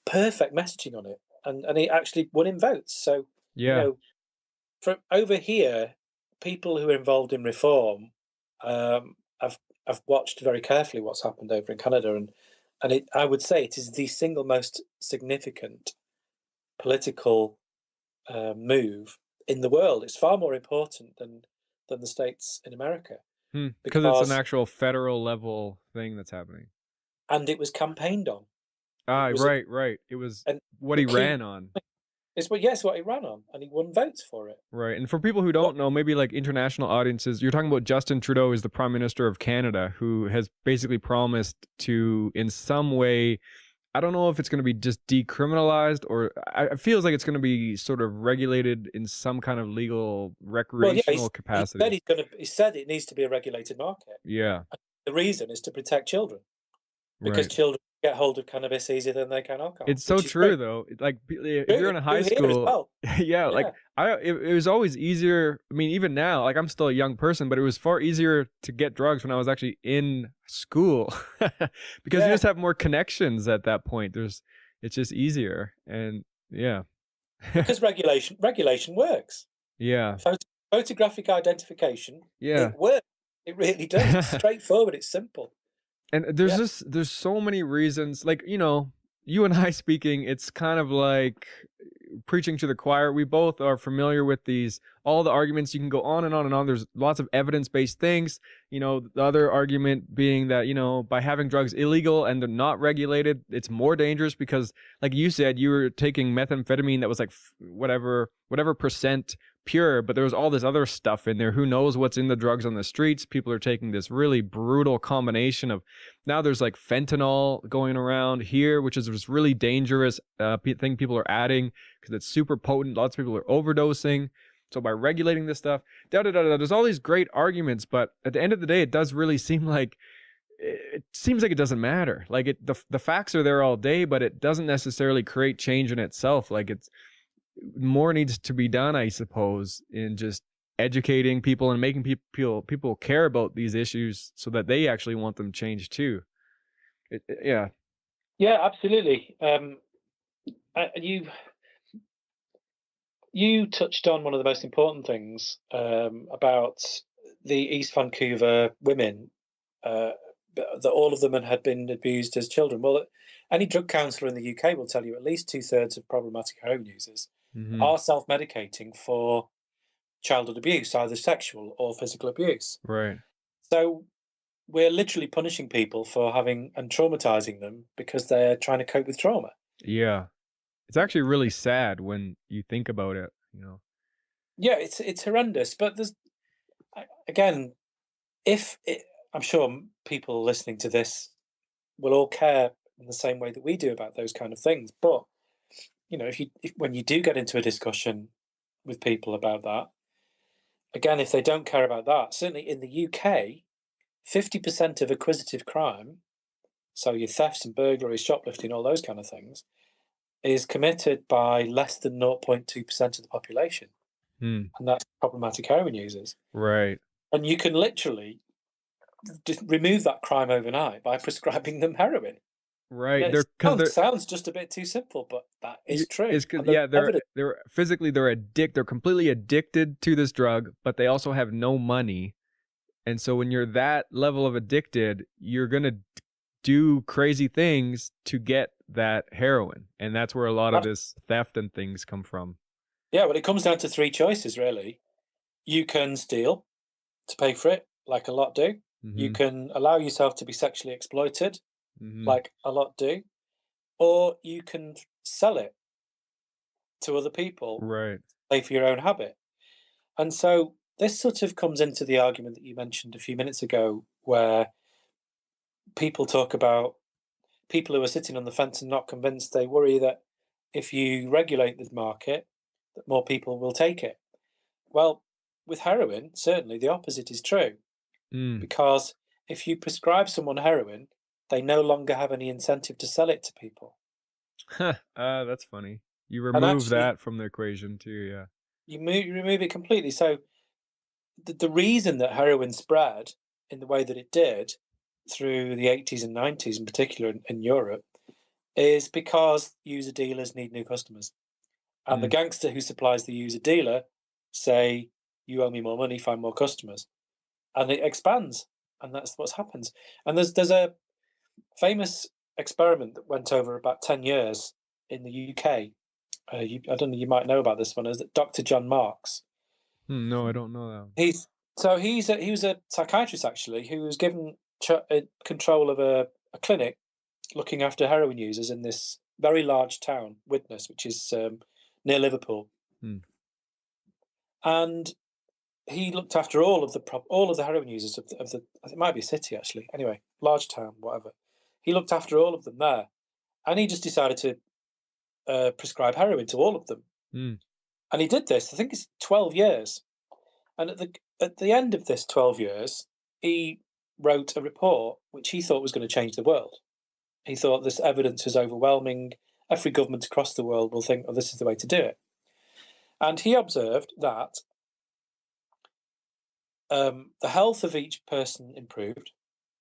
perfect messaging on it, and he actually won in votes. So Yeah. from over here, people who are involved in reform, I've watched very carefully what's happened over in Canada, and I would say it is the single most significant political move in the world. It's far more important than the states in America, Because it's an because actual federal level thing that's happening. and it was campaigned on. Ah, It was right, right. It was and what the he key ran on. is what he ran on, and he won votes for it. Right. And for people who What? don't know, maybe like international audiences, you're talking about Justin Trudeau is the Prime Minister of Canada, who has basically promised to, in some way, I don't know if it's going to be just decriminalized, or it feels like it's going to be sort of regulated in some kind of legal Well, yeah, recreational he said capacity. he said it needs to be a regulated market. Yeah, And the reason is to protect children because right. children get hold of cannabis easier than they can alcohol, It's so which is true. true though. Like if True, you're it's in a high true here as school, well. yeah, like Yeah, it was always easier. I mean, even now, like I'm still a young person, but it was far easier to get drugs when I was actually in school because you yeah, just have more connections at that point. It's just easier, and yeah, because regulation works. yeah, Photographic identification, it yeah. works. It really does. It's straightforward. It's simple. And Yeah, there's so many reasons, like, you and I speaking, it's kind of like preaching to the choir. We both are familiar with all the arguments. You can go on and on and on. There's lots of evidence-based things. The other argument being that, by having drugs illegal and they're not regulated, it's more dangerous because, like you said, you were taking methamphetamine that was like whatever percent pure, but there was all this other stuff in there. Who knows what's in the drugs on the streets? People are taking this really brutal combination of, now there's like fentanyl going around here, which is this really dangerous thing people are adding because it's super potent. Lots of people are overdosing. So by regulating this stuff, there's all these great arguments, but at the end of the day, it does really seem like it doesn't matter. Like the facts are there all day, but it doesn't necessarily create change in itself. Like it's more needs to be done, I suppose, in just educating people and making people care about these issues so that they actually want them changed too. Yeah. yeah, absolutely. You touched on one of the most important things about the East Vancouver women. That all of them had been abused as children. Well, any drug counsellor in the UK will tell you at least 2/3 of problematic heroin users Hmm. are self-medicating for childhood abuse, either sexual or physical abuse. Right. So we're literally punishing people for having and traumatizing them because they're trying to cope with trauma. Yeah. It's actually really sad when you think about it. Yeah, it's horrendous. But there's again, if it, I'm sure people listening to this will all care in the same way that we do about those kind of things. But if when you do get into a discussion with people about that, again, if they don't care about that, certainly in the UK, 50% of acquisitive crime, so your thefts and burglaries, shoplifting, all those kind of things, is committed by less than 0.2% of the population, Hmm. and that's problematic heroin users. Right. And you can literally just remove that crime overnight by prescribing them heroin. Right. It Because sounds just a bit too simple, but that is true. it's 'cause, And there's yeah, they're evidence. they're physically they're completely addicted to this drug, but they also have no money. And so when you're that level of addicted, you're going to do crazy things to get that heroin. And that's where a lot of this theft and things come from. Yeah, well, it comes down to three choices, really. You can steal to pay for it, like a lot do. You Hmm. can allow yourself to be sexually exploited, Hmm. like a lot do. Or you can sell it to other people, Right. pay for your own habit. And so this sort of comes into the argument that you mentioned a few minutes ago, where people talk about people who are sitting on the fence and not convinced. They worry that if you regulate the market, that more people will take it. Well, with heroin, certainly the opposite is true, Mm. because if you prescribe someone heroin, they no longer have any incentive to sell it to people. That's funny. You And remove actually, that from the equation too, yeah. you remove it completely. So the reason that heroin spread in the way that it did through the 80s and 90s, in particular in Europe, is because user dealers need new customers. And the Mm. gangster who supplies the user dealer say, "You owe me more money, find more customers," and it expands, and that's what happens. And there's a famous experiment that went over about 10 years in the UK. I don't know, you might know about this one. Is that Dr. John Marks? No, I don't know that. He's he was a psychiatrist actually who was given control of a clinic looking after heroin users in this very large town, Widnes, which is near Liverpool, Mm. and he looked after all of the heroin users of the it might be a city actually. Anyway, large town, whatever. He looked after all of them there, and he just decided to prescribe heroin to all of them. Mm. And he did this, I think it's 12 years. And at the end of this 12 years, he wrote a report which he thought was going to change the world. He thought this evidence is overwhelming. Every government across the world will think, oh, this is the way to do it. And he observed that the health of each person improved.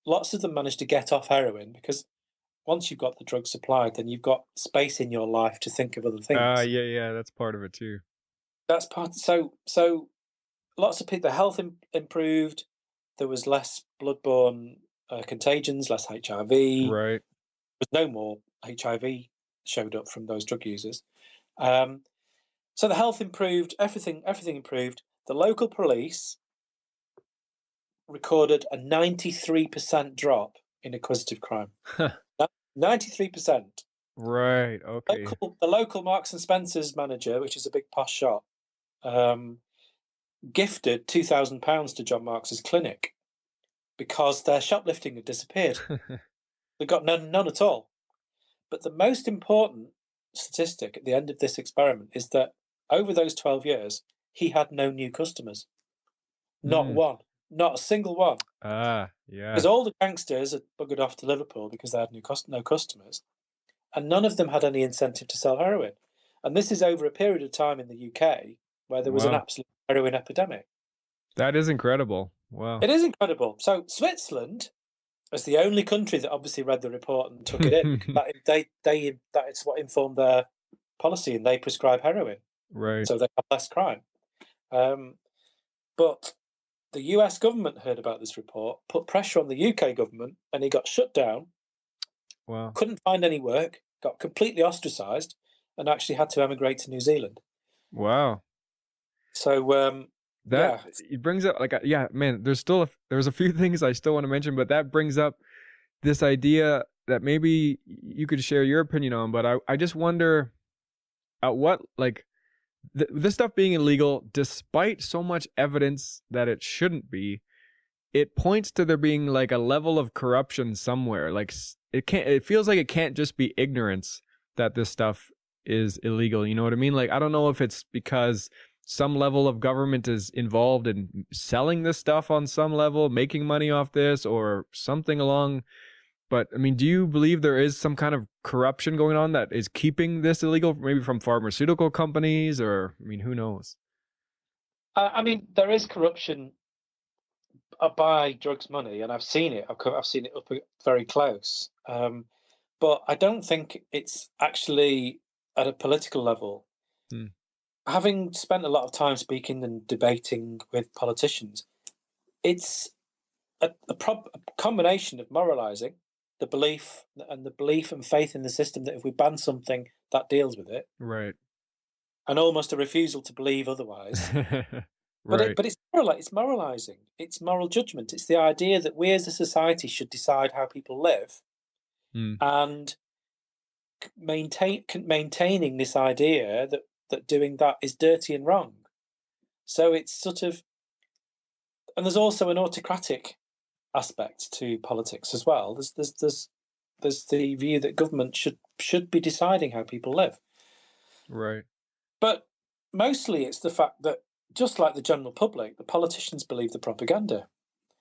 Lots of them managed to get off heroin because once you've got the drug supplied, then you've got space in your life to think of other things. Yeah, that's part of it too. That's part. So lots of people, the health improved. There was less bloodborne contagions, less HIV. There Right. was no more HIV showed up from those drug users. So the health improved. Everything improved. The local police recorded a 93% drop in acquisitive crime. 93%. Right. Okay. The local Marks and Spencer's manager, which is a big posh shop, gifted £2,000 to John Marks's clinic because their shoplifting had disappeared. They got none at all. But the most important statistic at the end of this experiment is that over those 12 years, he had no new customers. Not Mm. one. Not a single one. Yeah. Because all the gangsters had buggered off to Liverpool because they had no customers. And none of them had any incentive to sell heroin. And this is over a period of time in the UK where there was an Wow. absolute heroin epidemic. That is incredible. Wow. It is incredible. So Switzerland, as the only country that obviously read the report and took it in, because that is what informed their policy, and they prescribe heroin, Right. so they have less crime. But the US government heard about this report, put pressure on the UK government, and he got shut down. Wow. Couldn't find any work, got completely ostracised, and actually had to emigrate to New Zealand. Wow. So That yeah, it brings up like yeah, man. There's a few things I still want to mention, but that brings up this idea that maybe you could share your opinion on. But I just wonder at what like this stuff being illegal, despite so much evidence that it shouldn't be, it points to there being like a level of corruption somewhere. Like it feels like it can't just be ignorance that this stuff is illegal. You know what I mean? Like, I don't know if it's because some level of government is involved in selling this stuff on some level, making money off this or something along. But I mean, do you believe there is some kind of corruption going on that is keeping this illegal, maybe from pharmaceutical companies, or I mean, who knows? I mean, there is corruption by drugs money, and I've seen it. I've seen it up very close. But I don't think it's actually at a political level. Hmm. Having spent a lot of time speaking and debating with politicians, it's a combination of moralizing, the belief and faith in the system that if we ban something, that deals with it, Right. and almost a refusal to believe otherwise. Right. But it's moralizing. It's moral judgment. It's the idea that we as a society should decide how people live, Hmm. and maintaining this idea that doing that is dirty and wrong. So it's sort of, and there's also an autocratic aspect to politics as well. There's the view that government should be deciding how people live, Right. but mostly it's the fact that just like the general public, the politicians believe the propaganda.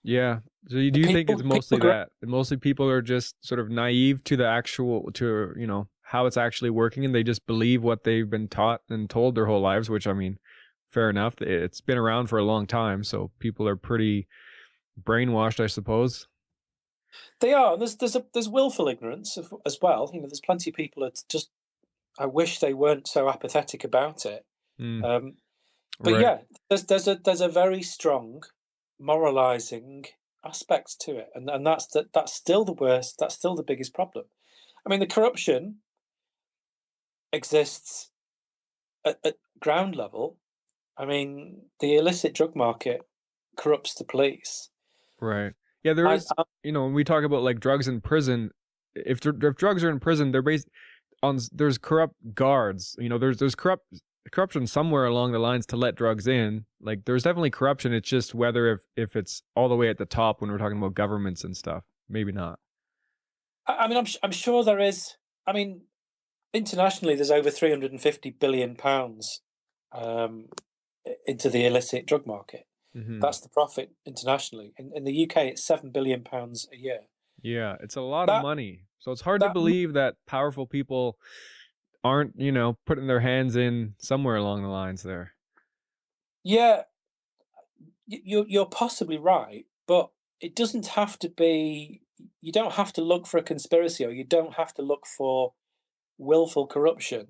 Yeah. So do you think it's mostly People that? Mostly people are just sort of naive to the how it's actually working, and they just believe what they've been taught and told their whole lives, which I mean, fair enough. It's been around for a long time, so people are pretty brainwashed, I suppose. They are, and there's willful ignorance as well. You know, there's plenty of people that just, I wish they weren't so apathetic about it. Mm, But right. yeah, there's a very strong moralizing aspect to it, and that's still the worst. That's still the biggest problem. I mean, the corruption exists at ground level. I mean, the illicit drug market corrupts the police. Right. Yeah, there I, is, when we talk about like drugs in prison, if drugs are in prison, they're based on there's corrupt guards. There's corruption somewhere along the lines to let drugs in. Like there's definitely corruption. It's just whether if it's all the way at the top when we're talking about governments and stuff. Maybe not. I mean, I'm sure there is. I mean, internationally, there's over 350 billion pounds um, into the illicit drug market. Hmm. That's the profit internationally. In the UK, it's 7 billion pounds a year. Yeah, it's a lot of That money. So it's hard to that believe that powerful people aren't, putting their hands in somewhere along the lines there. yeah, you're possibly right, but it doesn't have to be. You don't have to look for a conspiracy, or you don't have to look for willful corruption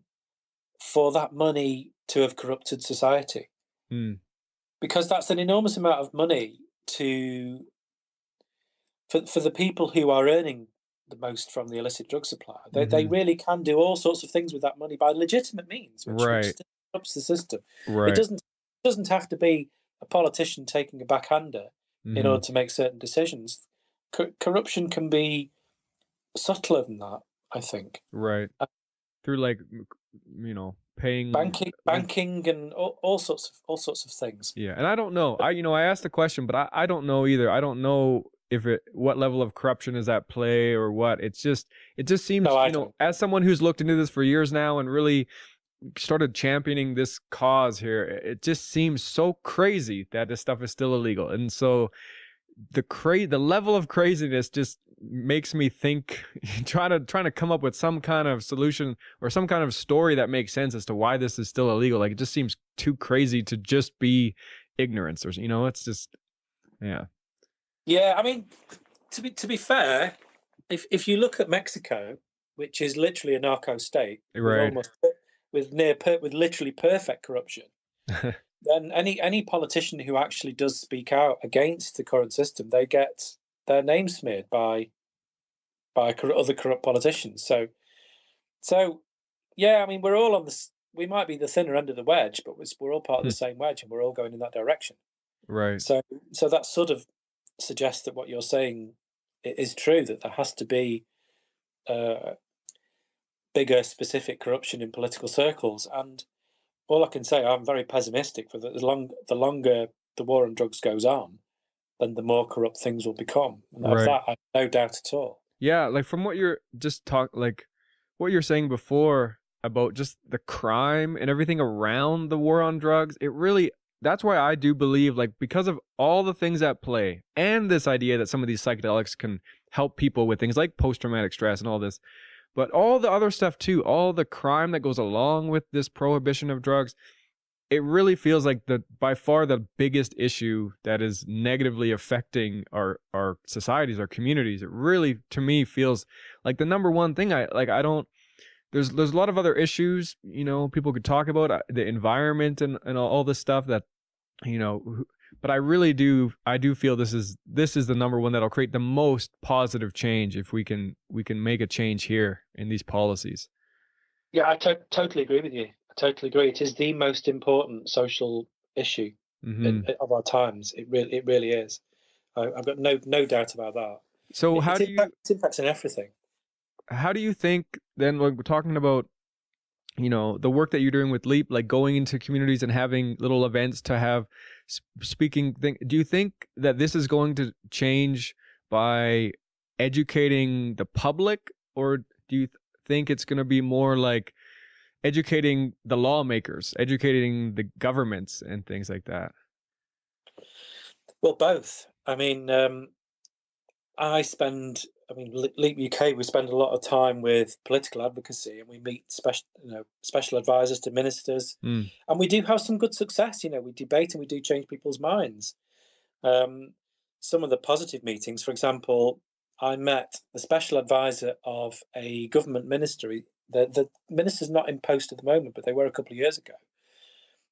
for that money to have corrupted society, Hmm. because that's an enormous amount of money to for the people who are earning the most from the illicit drug supply. They Hmm. really can do all sorts of things with that money by legitimate means, which Right. still corrupts the system. It Right. doesn't have to be a politician taking a backhander in Hmm. order to make certain decisions. Corruption can be subtler than that, I think. Right. Uh, Through like, paying like, banking, and all sorts of things. yeah. And I don't know. I asked the question, but I don't know either. I don't know if what level of corruption is at play or what. It just No, seems, I don't. as someone who's looked into this for years now and really started championing this cause here, it just seems so crazy that this stuff is still illegal. And so the level of craziness just makes me think, trying to come up with some kind of solution or some kind of story that makes sense as to why this is still illegal. Like, it just seems too crazy to just be ignorance, or it's just, yeah. Yeah, I mean, to be fair, if you look at Mexico, which is literally a narco state with Right. almost with literally perfect corruption, then any politician who actually does speak out against the current system, they get their name smeared by other corrupt politicians. So yeah, I mean, we're all on this. We might be the thinner end of the wedge, but we're all part of the same wedge, and we're all going in that direction. Right. So that sort of suggests that what you're saying is true. That there has to be uh, bigger, specific corruption in political circles. And all I can say, I'm very pessimistic for that. The longer the war on drugs goes on, then the more corrupt things will become. And of Right. that, I have no doubt at all. Yeah, like from what you're just like what you're saying before about just the crime and everything around the war on drugs, it really, that's why I do believe, like, because of all the things at play and this idea that some of these psychedelics can help people with things like post-traumatic stress and all this, but all the other stuff too, all the crime that goes along with this prohibition of drugs, it really feels like the by far the biggest issue that is negatively affecting our societies, our communities. It really, to me, feels like the number one thing. I don't. There's a lot of other issues, people could talk about, the environment and all this stuff that, you know but I do feel this is the number one that'll create the most positive change if we can make a change here in these policies. Yeah, I totally agree with you. I totally agree. It is the most important social issue Hmm. of our times. It really is. I've got no doubt about that. So It, how it do you impacts it impacts on everything. how do you think then, like, we're talking about, the work that you're doing with Leap, like going into communities and having little events to have speaking thing, do you think that this is going to change by educating the public, or do you think it's going to be more like educating the lawmakers, educating the governments and things like that? Well, both. I mean, Leap UK, we spend a lot of time with political advocacy, and we meet special advisors to ministers, Mm. and we do have some good success. We debate and we do change people's minds. Um, some of the positive meetings, for example, I met the special advisor of a government ministry. The minister's not in post at the moment, but they were a couple of years ago.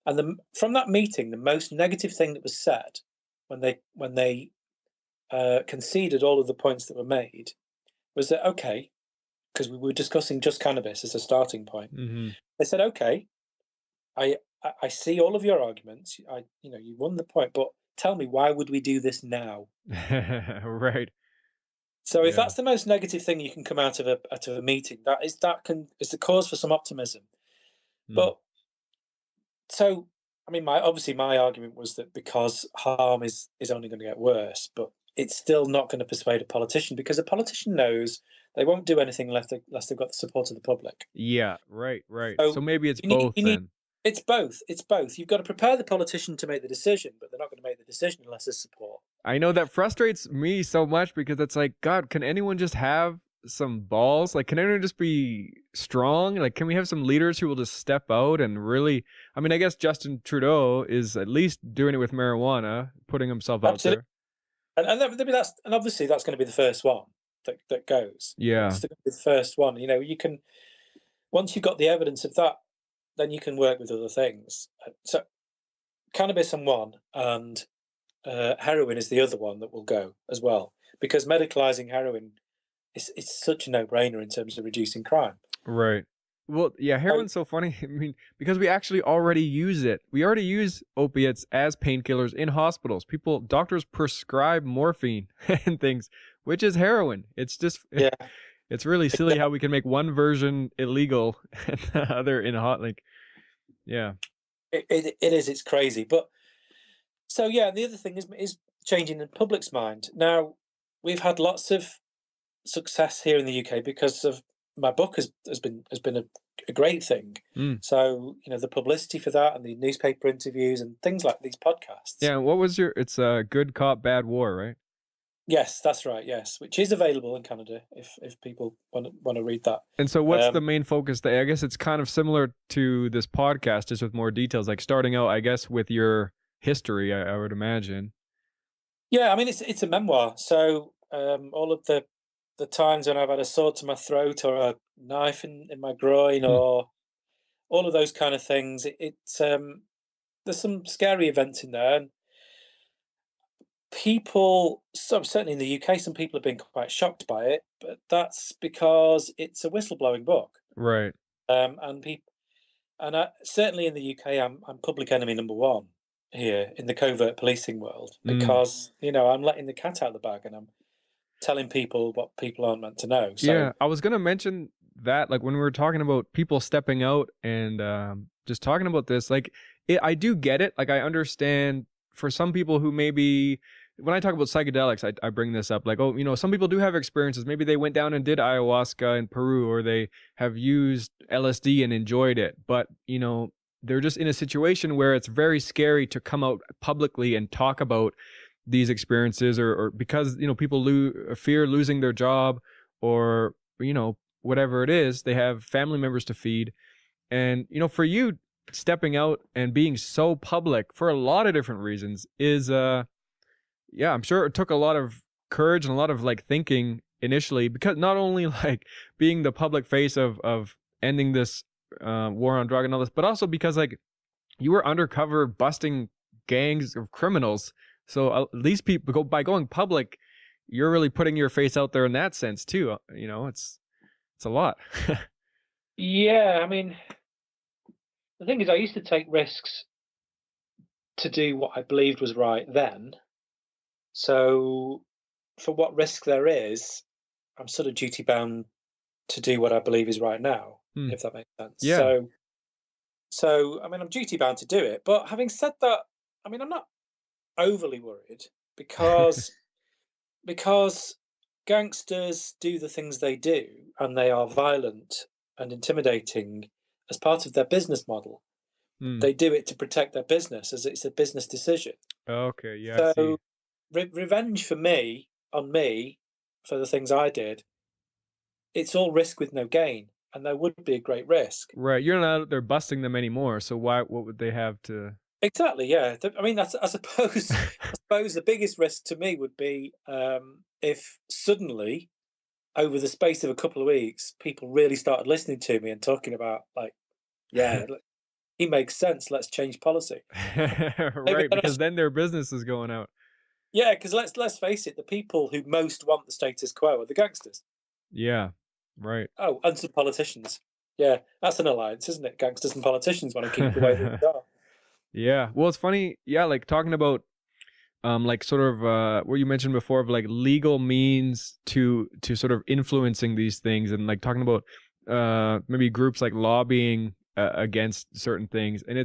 And from that meeting, the most negative thing that was said when they conceded all of the points that were made was that, okay, because we were discussing just cannabis as a starting point. Hmm. They said, okay, I see all of your arguments. You won the point, but tell me, why would we do this now? Right. So if Yeah. that's the most negative thing you can come out of a meeting, that is the cause for some optimism. Mm. But so I mean, my argument was that because harm is only going to get worse, but it's still not going to persuade a politician because a politician knows they won't do anything unless they've got the support of the public. Yeah, right. So So maybe it's you both need then. it's both. It's both. You've got to prepare the politician to make the decision, but they're not going to make the decision unless there's support. I know that frustrates me so much because it's like, God, can anyone just have some balls? Like, can anyone just be strong? Like, can we have some leaders who will just step out and really? I mean, I guess Justin Trudeau is at least doing it with marijuana, putting himself out Absolutely, there. and obviously that's going to be the first one that goes. Yeah, It's going to be the first one. You know, you can once you've got the evidence of that, then you can work with other things. So cannabis on one, and heroin is the other one that will go as well, because medicalising heroin is such a no-brainer in terms of reducing crime. right. Well, yeah, So, heroin's so funny. I mean, because we actually already use it. We already use opiates as painkillers in hospitals. Doctors prescribe morphine and things, which is heroin. It's just, yeah, it's really silly how we can make one version illegal and the other in hot, like, yeah. it is. It's crazy. But so yeah, the other thing is changing the public's mind. Now we've had lots of success here in the UK because of my book has been a great thing. Mm. So you know the publicity for that and the newspaper interviews and things like these podcasts. Yeah, what was it's a good cop, bad war, right? Yes, that's right. Yes, which is available in Canada if people want to read that. And so what's the Um, main focus there? I guess it's kind of similar to this podcast, just with more details, like starting out, I guess, with your history, I would imagine. yeah, I mean it's a memoir. So all of the times when I've had a sword to my throat or a knife in my groin Hmm. or all of those kind of things. There's some scary events in there, and people. So certainly in the UK, some people have been quite shocked by it, but that's because it's a whistleblowing book, Right. and people. And certainly in the UK, I'm public enemy number one here in the covert policing world Mm. because you know I'm letting the cat out of the bag and I'm telling people what people aren't meant to know. So Yeah, I was gonna mention that, like when we were talking about people stepping out and just talking about this, like I do get it. Like I understand for some people who maybe when I talk about psychedelics, I bring this up. Like, oh, some people do have experiences. Maybe they went down and did ayahuasca in Peru, or they have used LSD and enjoyed it. But they're just in a situation where it's very scary to come out publicly and talk about these experiences, or because people fear losing their job, or whatever it is, they have family members to feed. And for you, stepping out and being so public for a lot of different reasons is yeah, I'm sure it took a lot of courage and a lot of like thinking initially, because not only like being the public face of ending this war on drug and all this, but also because like you were undercover busting gangs of criminals. So at least people go by going public, you're really putting your face out there in that sense too. It's a lot. yeah, I mean the thing is, I used to take risks to do what I believed was right then. So for what risk there is, I'm sort of duty bound to do what I believe is right now, Hmm. if that makes sense. Yeah. So I mean, I'm duty bound to do it. But having said that, I mean, I'm not overly worried because because gangsters do the things they do, and they are violent and intimidating as part of their business model. Hmm. They do it to protect their business, as it's a business decision. Okay. Yeah, I see. So revenge for me on me for the things I did, it's all risk with no gain, and there would be a great risk. Right. You're not out there busting them anymore. So what would they have to? Exactly, yeah. I mean, that's, I suppose I suppose the biggest risk to me would be if suddenly, over the space of a couple of weeks, people really started listening to me and talking about like, yeah, look, he makes sense. Let's change policy. Maybe Right, then because then their business is going out. yeah, because let's face it, the people who most want the status quo are the gangsters. Yeah. Right. Oh, and some politicians. Yeah, that's an alliance, isn't it? Gangsters and politicians want to keep the way things are. Yeah. Well, it's funny. Yeah, like talking about like sort of what you mentioned before of like legal means to sort of influencing these things, and like talking about maybe groups like lobbying against certain things. And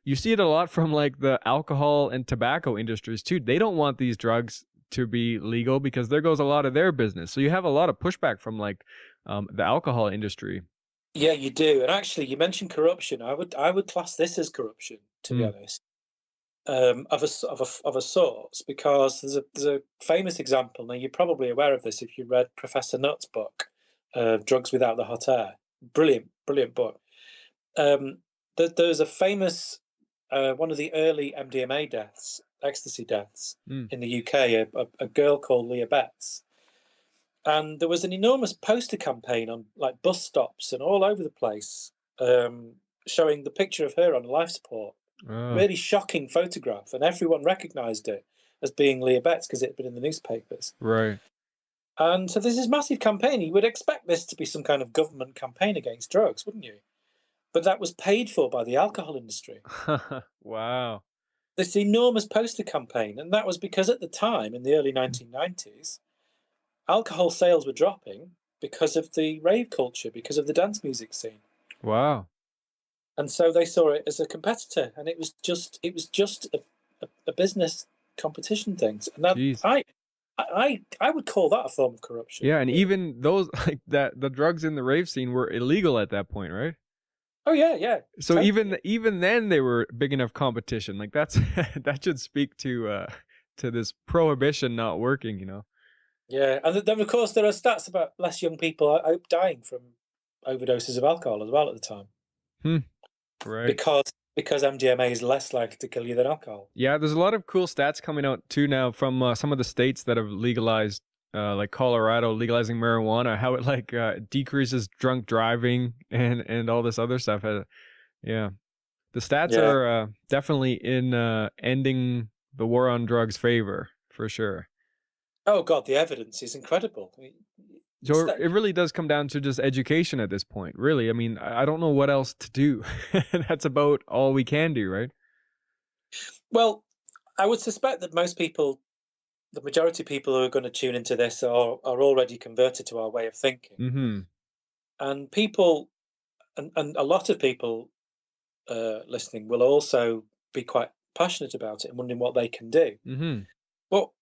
you see it a lot from like the alcohol and tobacco industries too. They don't want these drugs to be legal because there goes a lot of their business. So you have a lot of pushback from like the alcohol industry. Yeah, you do. And actually, you mentioned corruption. I would class this as corruption, to be Mm. honest, of a sort, because there's a famous example. Now, you're probably aware of this if you read Professor Nutt's book, "Drugs Without the Hot Air." Brilliant, brilliant book. Um, there's a famous one of the early MDMA deaths, ecstasy deaths Mm. in the UK. A girl called Leah Betts. And there was an enormous poster campaign on like bus stops and all over the place, showing the picture of her on life support. Oh, Really shocking photograph, and everyone recognised it as being Leah Betts because it had been in the newspapers. right. And so there's this massive campaign. You would expect this to be some kind of government campaign against drugs, wouldn't you? But that was paid for by the alcohol industry. Wow. This enormous poster campaign, and that was because at the time, in the early 1990s, alcohol sales were dropping because of the rave culture, because of the dance music scene. Wow. And so they saw it as a competitor, and it was just a business competition thing. And that Jeez. I would call that a form of corruption, Yeah, and really. even those like that the drugs in the rave scene were illegal at that point, right? Oh yeah, yeah, So totally. even then they were big enough competition. Like that's that should speak to this prohibition not working, you know. Yeah, and then of course there are stats about less young people dying from overdoses of alcohol as well at the time, Hmm. Right. because MDMA is less likely to kill you than alcohol. Yeah, there's a lot of cool stats coming out too now from some of the states that have legalized, like Colorado legalizing marijuana. How it like decreases drunk driving and all this other stuff. Yeah, the stats Yeah. are definitely in ending the war on drugs favor for sure. Oh God, the evidence is incredible. I mean, it's So that, it really does come down to just education at this point. Really, I mean, I don't know what else to do. That's about all we can do, right? well, I would suspect that most people, the majority of people who are going to tune into this are already converted to our way of thinking. Mm-hmm. And people, and a lot of people listening will also be quite passionate about it and wondering what they can do. Mm-hmm. Well,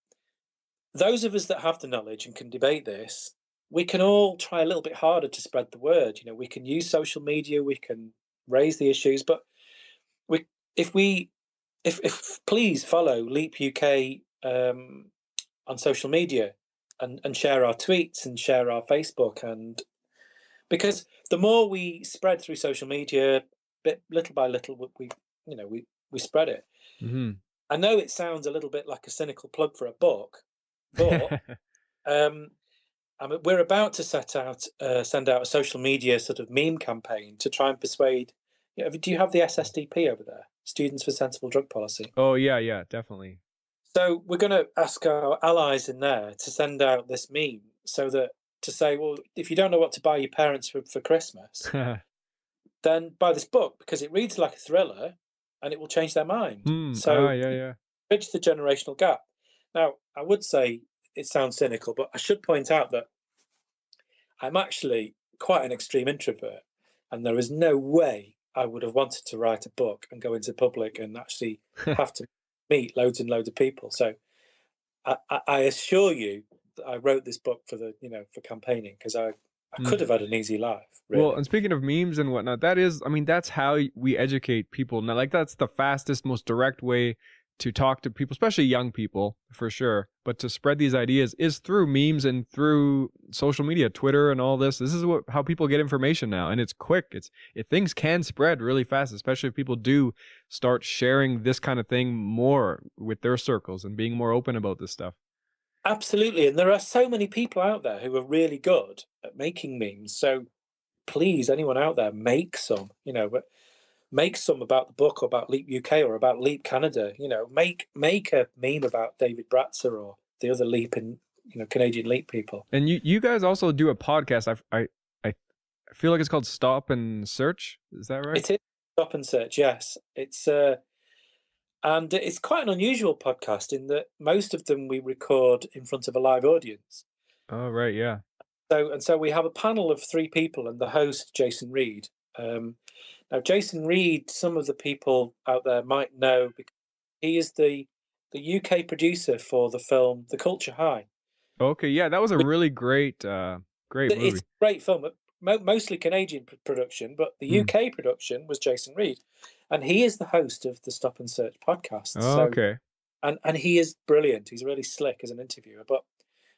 those of us that have the knowledge and can debate this, we can all try a little bit harder to spread the word. You know, we can use social media, we can raise the issues, but we, if we, if please follow Leap UK on social media and share our tweets and share our Facebook, and because the more we spread through social media, bit little by little, we spread it. Mm-hmm. I know it sounds a little bit like a cynical plug for a book, but um, we're about to send out a social media sort of meme campaign to try and persuade. Do you have the SSDP over there, Students for Sensible Drug Policy? Oh yeah, yeah, definitely. So we're going to ask our allies in there to send out this meme so that to say, well, if you don't know what to buy your parents for Christmas, then buy this book because it reads like a thriller and it will change their mind. Hmm. Ah, So yeah, yeah. bridge the generational gap. Now, I would say it sounds cynical, but I should point out that I'm actually quite an extreme introvert, and there is no way I would have wanted to write a book and go into public and actually have to meet loads and loads of people. So I assure you that I wrote this book for for campaigning because I Hmm. could have had an easy life, Well, really. and speaking of memes and whatnot, that is, I mean, that's how we educate people. Now, like, that's the fastest, most direct way to talk to people, especially young people, for sure. But to spread these ideas is through memes and through social media, Twitter, and all this. This is how people get information now, and it's quick. Things can spread really fast, especially if people do start sharing this kind of thing more with their circles and being more open about this stuff. Absolutely, and there are so many people out there who are really good at making memes. So please, anyone out there, make some. But make some about the book or about Leap UK or about Leap Canada. Make a meme about David Bratzer or the other Leap and Canadian Leap people. And you guys also do a podcast. I feel like it's called Stop and Search. Is that right? It is Stop and Search, yes. It's quite an unusual podcast in that most of them we record in front of a live audience. Oh, right, yeah. So we have a panel of three people and the host Jason Reed. Now, Jason Reed, some of the people out there might know because he is the UK producer for the film The Culture High. Okay, yeah, that was a Which, really great great it's movie. a great film, mostly Canadian production, but the Mm. UK production was Jason Reed, and he is the host of the Stop and Search podcast. So, Okay. and he is brilliant. He's really slick as an interviewer. But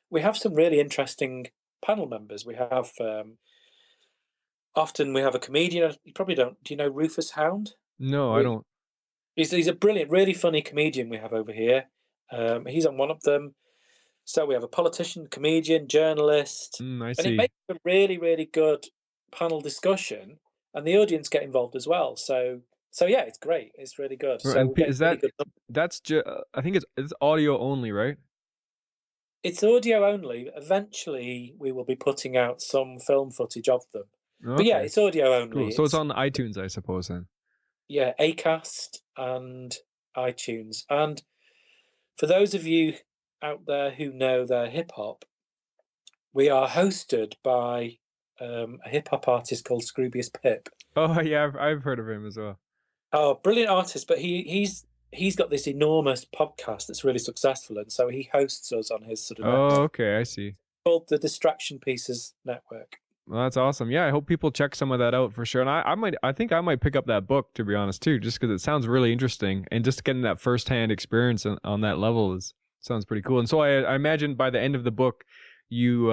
we have some really interesting panel members. We have often we have a comedian. You probably don't. Do you know Rufus Hound? No, I Really, don't. he's a brilliant, really funny comedian we have over here. He's on one of them. So we have a politician, comedian, journalist, I and it see. makes a really, really good panel discussion, and the audience get involved as well. So yeah, it's great. It's really good. So And we get is really that good. that's just I think it's audio only, right? It's audio only. Eventually, we will be putting out some film footage of them. But yeah, Okay. it's audio Cool. only. So it's It's on iTunes, I suppose then. yeah, Acast and iTunes. And for those of you out there who know their hip hop, we are hosted by a hip hop artist called Scroobius Pip. Oh yeah, I've heard of him as well. Oh, brilliant artist! But he's got this enormous podcast that's really successful, and so he hosts us on his sort of Oh, network okay, I see. called the Distraction Pieces Network. Well, that's awesome. Yeah, I hope people check some of that out for sure. And I think I might pick up that book to be honest too, just because it sounds really interesting, and just getting that firsthand experience on that level is sounds pretty cool. And so I imagine by the end of the book, you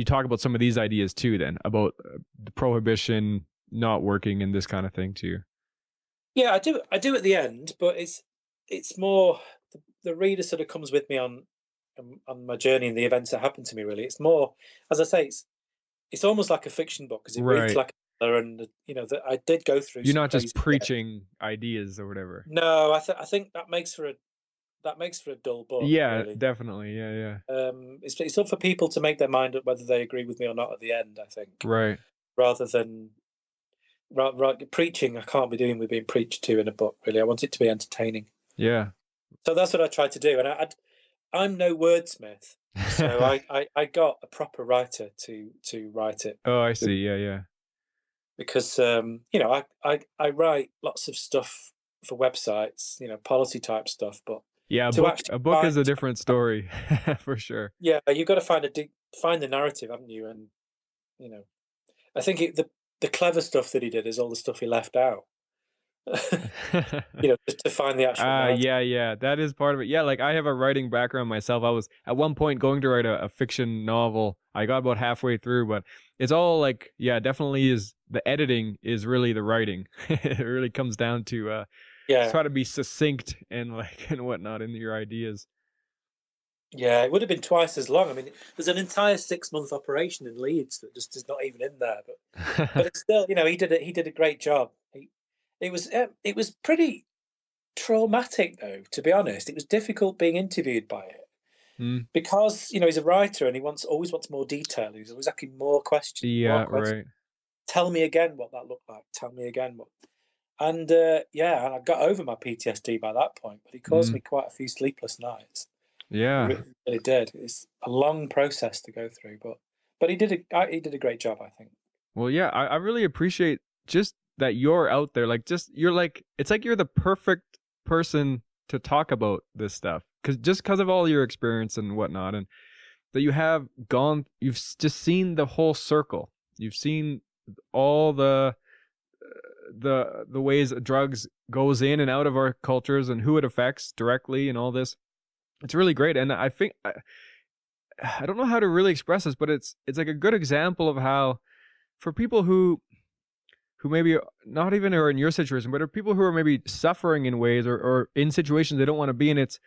talk about some of these ideas too, then about the prohibition not working and this kind of thing too. Yeah, I do at the end, but it's more the reader sort of comes with me on my journey and the events that happen to me. Really, it's more, as I say, it's almost like a fiction book because it reads Right. like a thriller, and you know that I did go through You're some not just crazy. preaching ideas or whatever. No, I think that makes for a dull book, Yeah, really. definitely. Yeah, yeah. It's up for people to make their mind up whether they agree with me or not at the end. I think Right. rather than preaching, I can't be doing with being preached to in a book. Really, I want it to be entertaining. Yeah. So that's what I try to do, and I'm no wordsmith, so I got a proper writer to write it Oh, I see. Yeah, yeah. because you know I write lots of stuff for websites, you know, policy type stuff, but Yeah, to actually a book is find a different story for sure. yeah, you've got to find the narrative, haven't you? And you know, I think the clever stuff that he did is all the stuff he left out. You know, just to find the actual narrative. Yeah, yeah, that is part of it. Yeah, like I have a writing background myself. I was at one point going to write a fiction novel. I got about halfway through, but it's all like, yeah, definitely is the editing is really the writing. It really comes down to Yeah, try to be succinct and like and whatnot in your ideas. yeah, it would have been twice as long. I mean, there's an entire 6 month operation in Leeds that just is not even in there. But it's still, you know, he did a great job. It was pretty traumatic though, to be honest. It was difficult being interviewed by it Mm, because you know he's a writer and he always wants more detail. He's always asking more questions, more yeah, questions. right. Tell me again what that looked like. Tell me again what. And yeah, and I got over my PTSD by that point, but it caused Mm, me quite a few sleepless nights. It yeah. really did. It's a long process to go through, but he did a great job, I think. Well, yeah, I really appreciate just that you're out there. Like, just you're like, it's like you're the perfect person to talk about this stuff because of all your experience and whatnot, and that you have gone, just seen the whole circle. You've seen all the ways drugs goes in and out of our cultures and who it affects directly and all this. It's really great, and I think I don't know how to really express this, but it's like a good example of how for people who maybe not even are in your situation, but are people who are maybe suffering in ways or in situations they don't want to be in. It's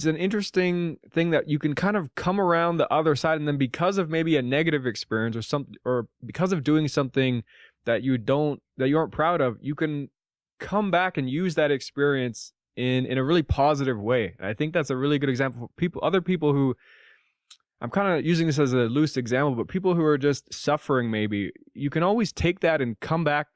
an interesting thing that you can kind of come around the other side, and then because of maybe a negative experience or because of doing something that you aren't proud of, you can come back and use that experience in a really positive way. And I think that's a really good example for other people who I'm kind of using this as a loose example, but people who are just suffering, maybe you can always take that and come back,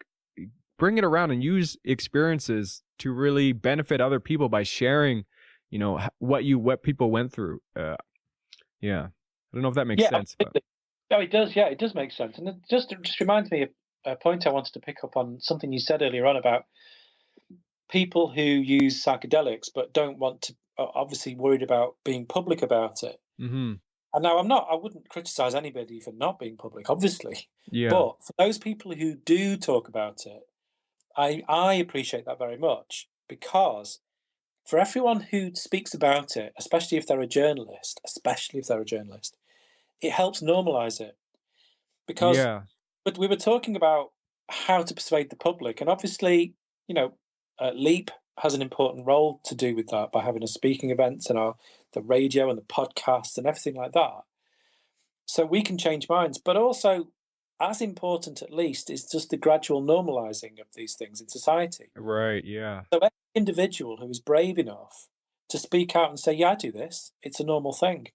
bring it around and use experiences to really benefit other people by sharing, you know, what people went through. Yeah. I don't know if that makes Yeah, sense, but absolutely. No, it does. Yeah, it does make sense, and it just reminds me a point I wanted to pick up on something you said earlier on about people who use psychedelics but don't want to, are obviously worried about being public about it. Mm-hmm. And now I wouldn't criticize anybody for not being public, obviously. Yeah. But for those people who do talk about it, I appreciate that very much, because for everyone who speaks about it, especially if they're a journalist, it helps normalize it. Because Yeah. but we were talking about how to persuade the public, and obviously, you know, Leap has an important role to do with that by having a speaking events and the radio and the podcast and everything like that. So we can change minds, but also as important, at least, is just the gradual normalizing of these things in society. Right. Yeah. So every individual who is brave enough to speak out and say, "Yeah, I do this. It's a normal thing.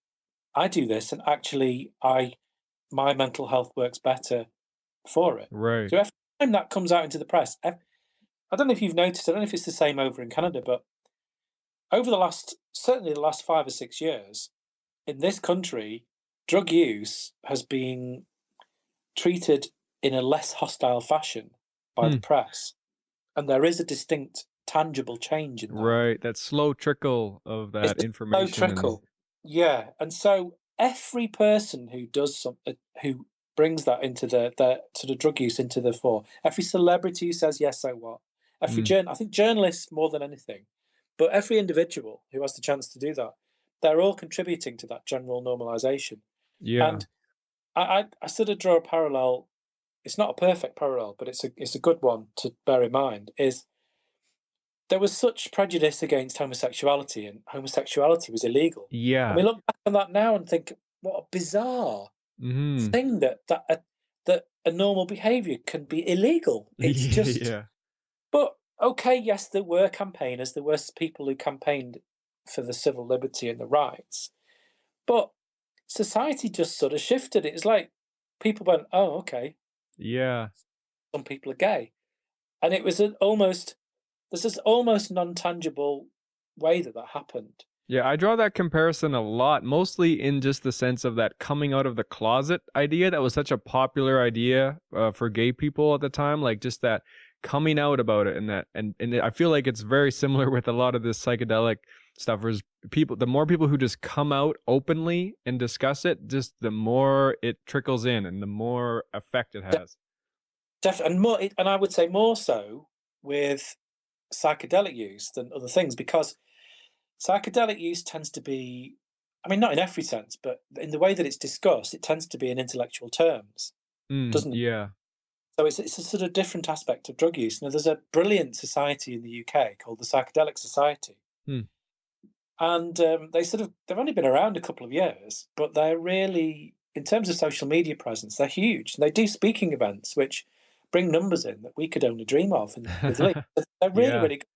I do this, and actually, my mental health works better for it." Right. So every time that comes out into the press, I don't know if you've noticed. I don't know if it's the same over in Canada, but over certainly the last 5 or 6 years, in this country, drug use has been treated in a less hostile fashion by the Hmm. press, and there is a distinct, tangible change in that. Right. That slow trickle of It's that a slow information and trickle, yeah. And so every person who does something, who brings that into the sort of drug use into the fore, every celebrity who says yes, so what? mm, I think journalists more than anything, but every individual who has the chance to do that, they're all contributing to that general normalization. yeah. And I sort of draw a parallel. It's not a perfect parallel, but it's a good one to bear in mind. Is there was such prejudice against homosexuality, and homosexuality was illegal. And Yeah. we look back on that now and think, what a bizarre Mm-hmm. thing that a normal behaviour can be illegal. It's Yeah. just, Yeah. but okay, yes, there were campaigners, there were people who campaigned for the civil liberty and the rights, but society just sort of shifted. It's like people went, oh, okay, Yeah. some people are gay, and it was an almost there's this almost non-tangible way that happened. Yeah, I draw that comparison a lot, mostly in just the sense of that coming out of the closet idea that was such a popular idea for gay people at the time, like just that coming out about it, and I feel like it's very similar with a lot of this psychedelic stuff. Whereas the more people who just come out openly and discuss it, just the more it trickles in and the more effect it has. And and I would say more so with psychedelic use than other things, because psychedelic use tends to be, I mean, not in every sense, but in the way that it's discussed, it tends to be in intellectual terms, doesn't it? Yeah. So it's a sort of different aspect of drug use. Now, there's a brilliant society in the UK called the Psychedelic Society, Hmm. and they've only been around a couple of years, but they're really, in terms of social media presence, they're huge. And they do speaking events which bring numbers in that we could only dream of. And with Lee, they're really, Yeah. really good.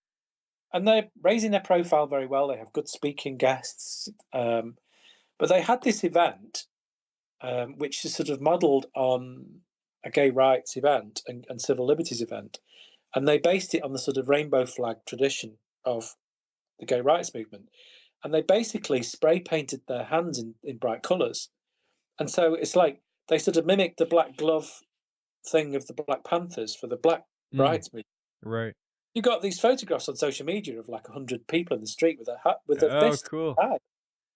And they're raising their profile very well. They have good speaking guests. But they had this event, which is sort of modelled on a gay rights event and civil liberties event. And they based it on the sort of rainbow flag tradition of the gay rights movement. And they basically spray painted their hands in bright colours. And so it's like they sort of mimicked the black glove thing of the Black Panthers for the black Mm. rights movement. Right. You got these photographs on social media of like 100 people in the street with a hat, with a Oh, fist cool. hat,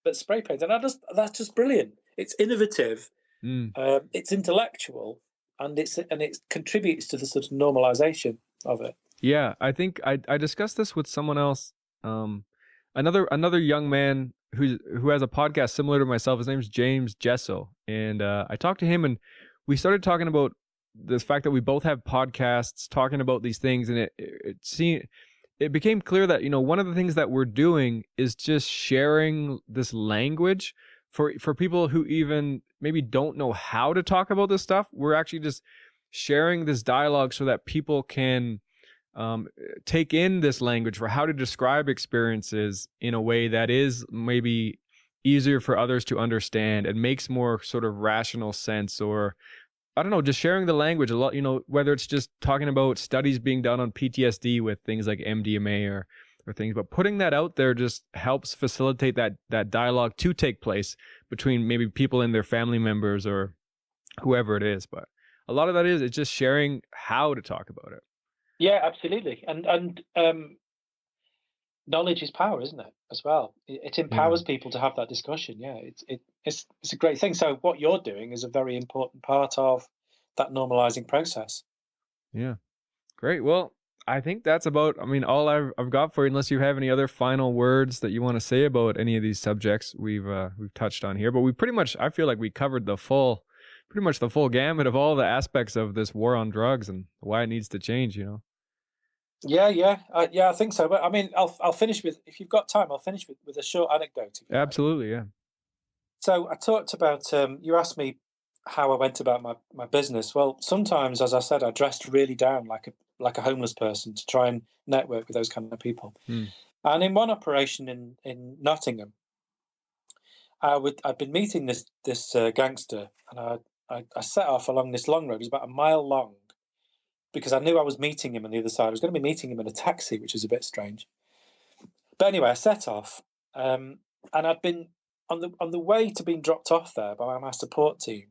but spray paint, and that's just brilliant. It's innovative, Mm. it's intellectual, and it contributes to the sort of normalization of it. Yeah, I think I discussed this with someone else. Another young man who has a podcast similar to myself. His name's James Jesso, and I talked to him, and we started talking about the fact that we both have podcasts talking about these things, and it became clear that one of the things that we're doing is just sharing this language for people who even maybe don't know how to talk about this stuff. We're actually just sharing this dialogue so that people can take in this language for how to describe experiences in a way that is maybe easier for others to understand and makes more sort of rational sense. Or I don't know, just sharing the language a lot, whether it's just talking about studies being done on PTSD with things like MDMA or things, but putting that out there just helps facilitate that dialogue to take place between maybe people and their family members or whoever it is. But a lot of that is, it's just sharing how to talk about it. Yeah, absolutely. And knowledge is power, isn't it? As well, it Yeah. empowers people to have that discussion. Yeah, it's a great thing. So what you're doing is a very important part of that normalizing process. Yeah. Great. Well, I think that's about, I mean, all I've got for you, unless you have any other final words that you want to say about any of these subjects we've touched on here. But we pretty much, I feel like we covered pretty much the full gamut of all the aspects of this war on drugs and why it needs to change, you know? Yeah, I think so. But I mean, I'll finish with, if you've got time, I'll finish with a short anecdote, if you like. Absolutely. Yeah. So I talked about, you asked me how I went about my business. Well, sometimes, as I said, I dressed really down like a homeless person to try and network with those kind of people. Hmm. And in one operation in Nottingham, I'd been meeting this gangster, and I set off along this long road. It was about a mile long, because I knew I was meeting him on the other side. I was going to be meeting him in a taxi, which is a bit strange. But anyway, I set off, and I'd been on the way to being dropped off there by my support team.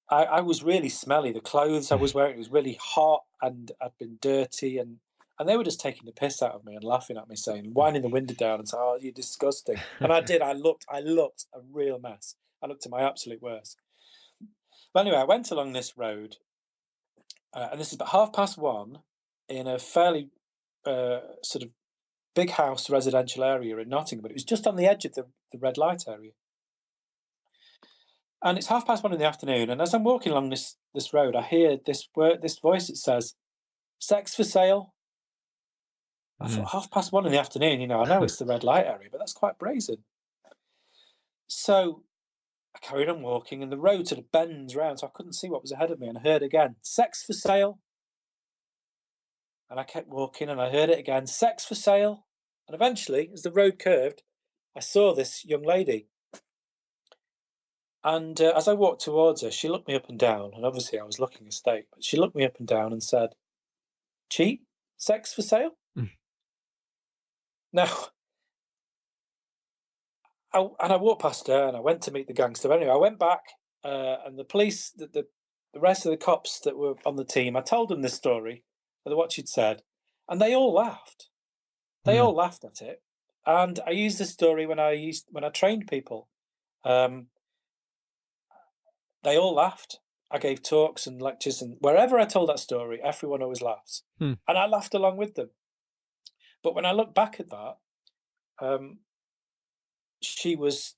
I was really smelly. The clothes I was wearing, it was really hot, and I'd been dirty, and they were just taking the piss out of me and laughing at me, saying, winding the window down and saying, "Oh, you're disgusting." And I did. I looked a real mess. I looked at my absolute worst. But anyway, I went along this road, and this is about 1:30 in a fairly sort of big house residential area in Nottingham, but it was just on the edge of the red light area. And it's 1:30 in the afternoon, and as I'm walking along this road, I hear this voice that says, "Sex for sale." I Hmm. thought, 1:30 in the afternoon, I know it's the red light area, but that's quite brazen. So I carried on walking, and the road sort of bends round, so I couldn't see what was ahead of me. And I heard again, "Sex for sale." And I kept walking, and I heard it again, "Sex for sale." And eventually, as the road curved, I saw this young lady. And as I walked towards her, she looked me up and down, and obviously I was looking a state, but she looked me up and down and said, "Cheap? Sex for sale?" Hmm. Now, I walked past her, and I went to meet the gangster. Anyway, I went back, and the police, the rest of the cops that were on the team, I told them this story, what she'd said, and they all laughed. They Hmm. all laughed at it, and I used this story when I trained people. Um, they all laughed. I gave talks and lectures, and wherever I told that story, everyone always laughs, Hmm. and I laughed along with them. But when I look back at that, um, she was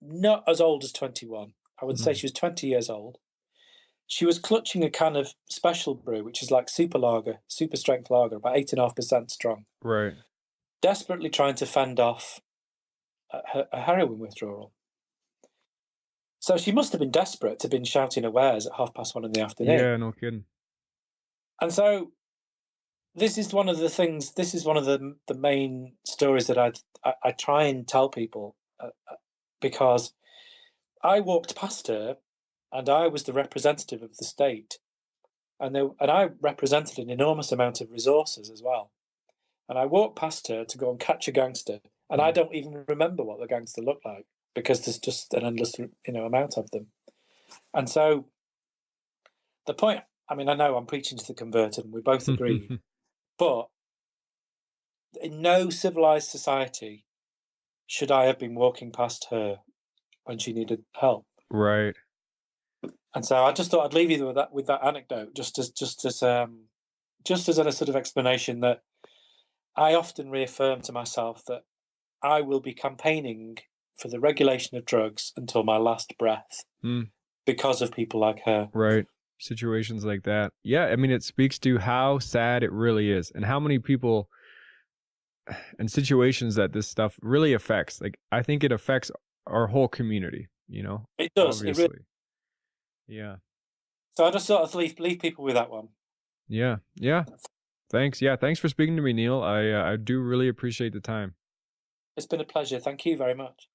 not as old as 21. I would say Hmm. she was 20 years old. She was clutching a can of special brew, which is like super lager, super strength lager, about 8.5% strong, Right. desperately trying to fend off a heroin withdrawal. So she must have been desperate to have been shouting her wares at 1:30 in the afternoon. Yeah, no kidding. And so this is one of the things. This is one of the main stories that I try and tell people, because I walked past her, and I was the representative of the state, and I represented an enormous amount of resources as well. And I walked past her to go and catch a gangster, and I Hmm. don't even remember what the gangster looked like, because there's just an endless, amount of them. And so the point, I mean, I know I'm preaching to the converted, and we both agree, but in no civilized society should I have been walking past her when she needed help. Right. And so I just thought I'd leave you with that anecdote, just as a sort of explanation that I often reaffirm to myself that I will be campaigning for the regulation of drugs until my last breath, Hmm. because of people like her. Right. Situations like that. Yeah, I mean, it speaks to how sad it really is and how many people and situations that this stuff really affects. Like, I think it affects our whole community, It does. It really. obviously. Yeah. So I just sort of leave people with that one. Yeah. Yeah. Thanks. Yeah. Thanks for speaking to me, Neil. I do really appreciate the time. It's been a pleasure. Thank you very much.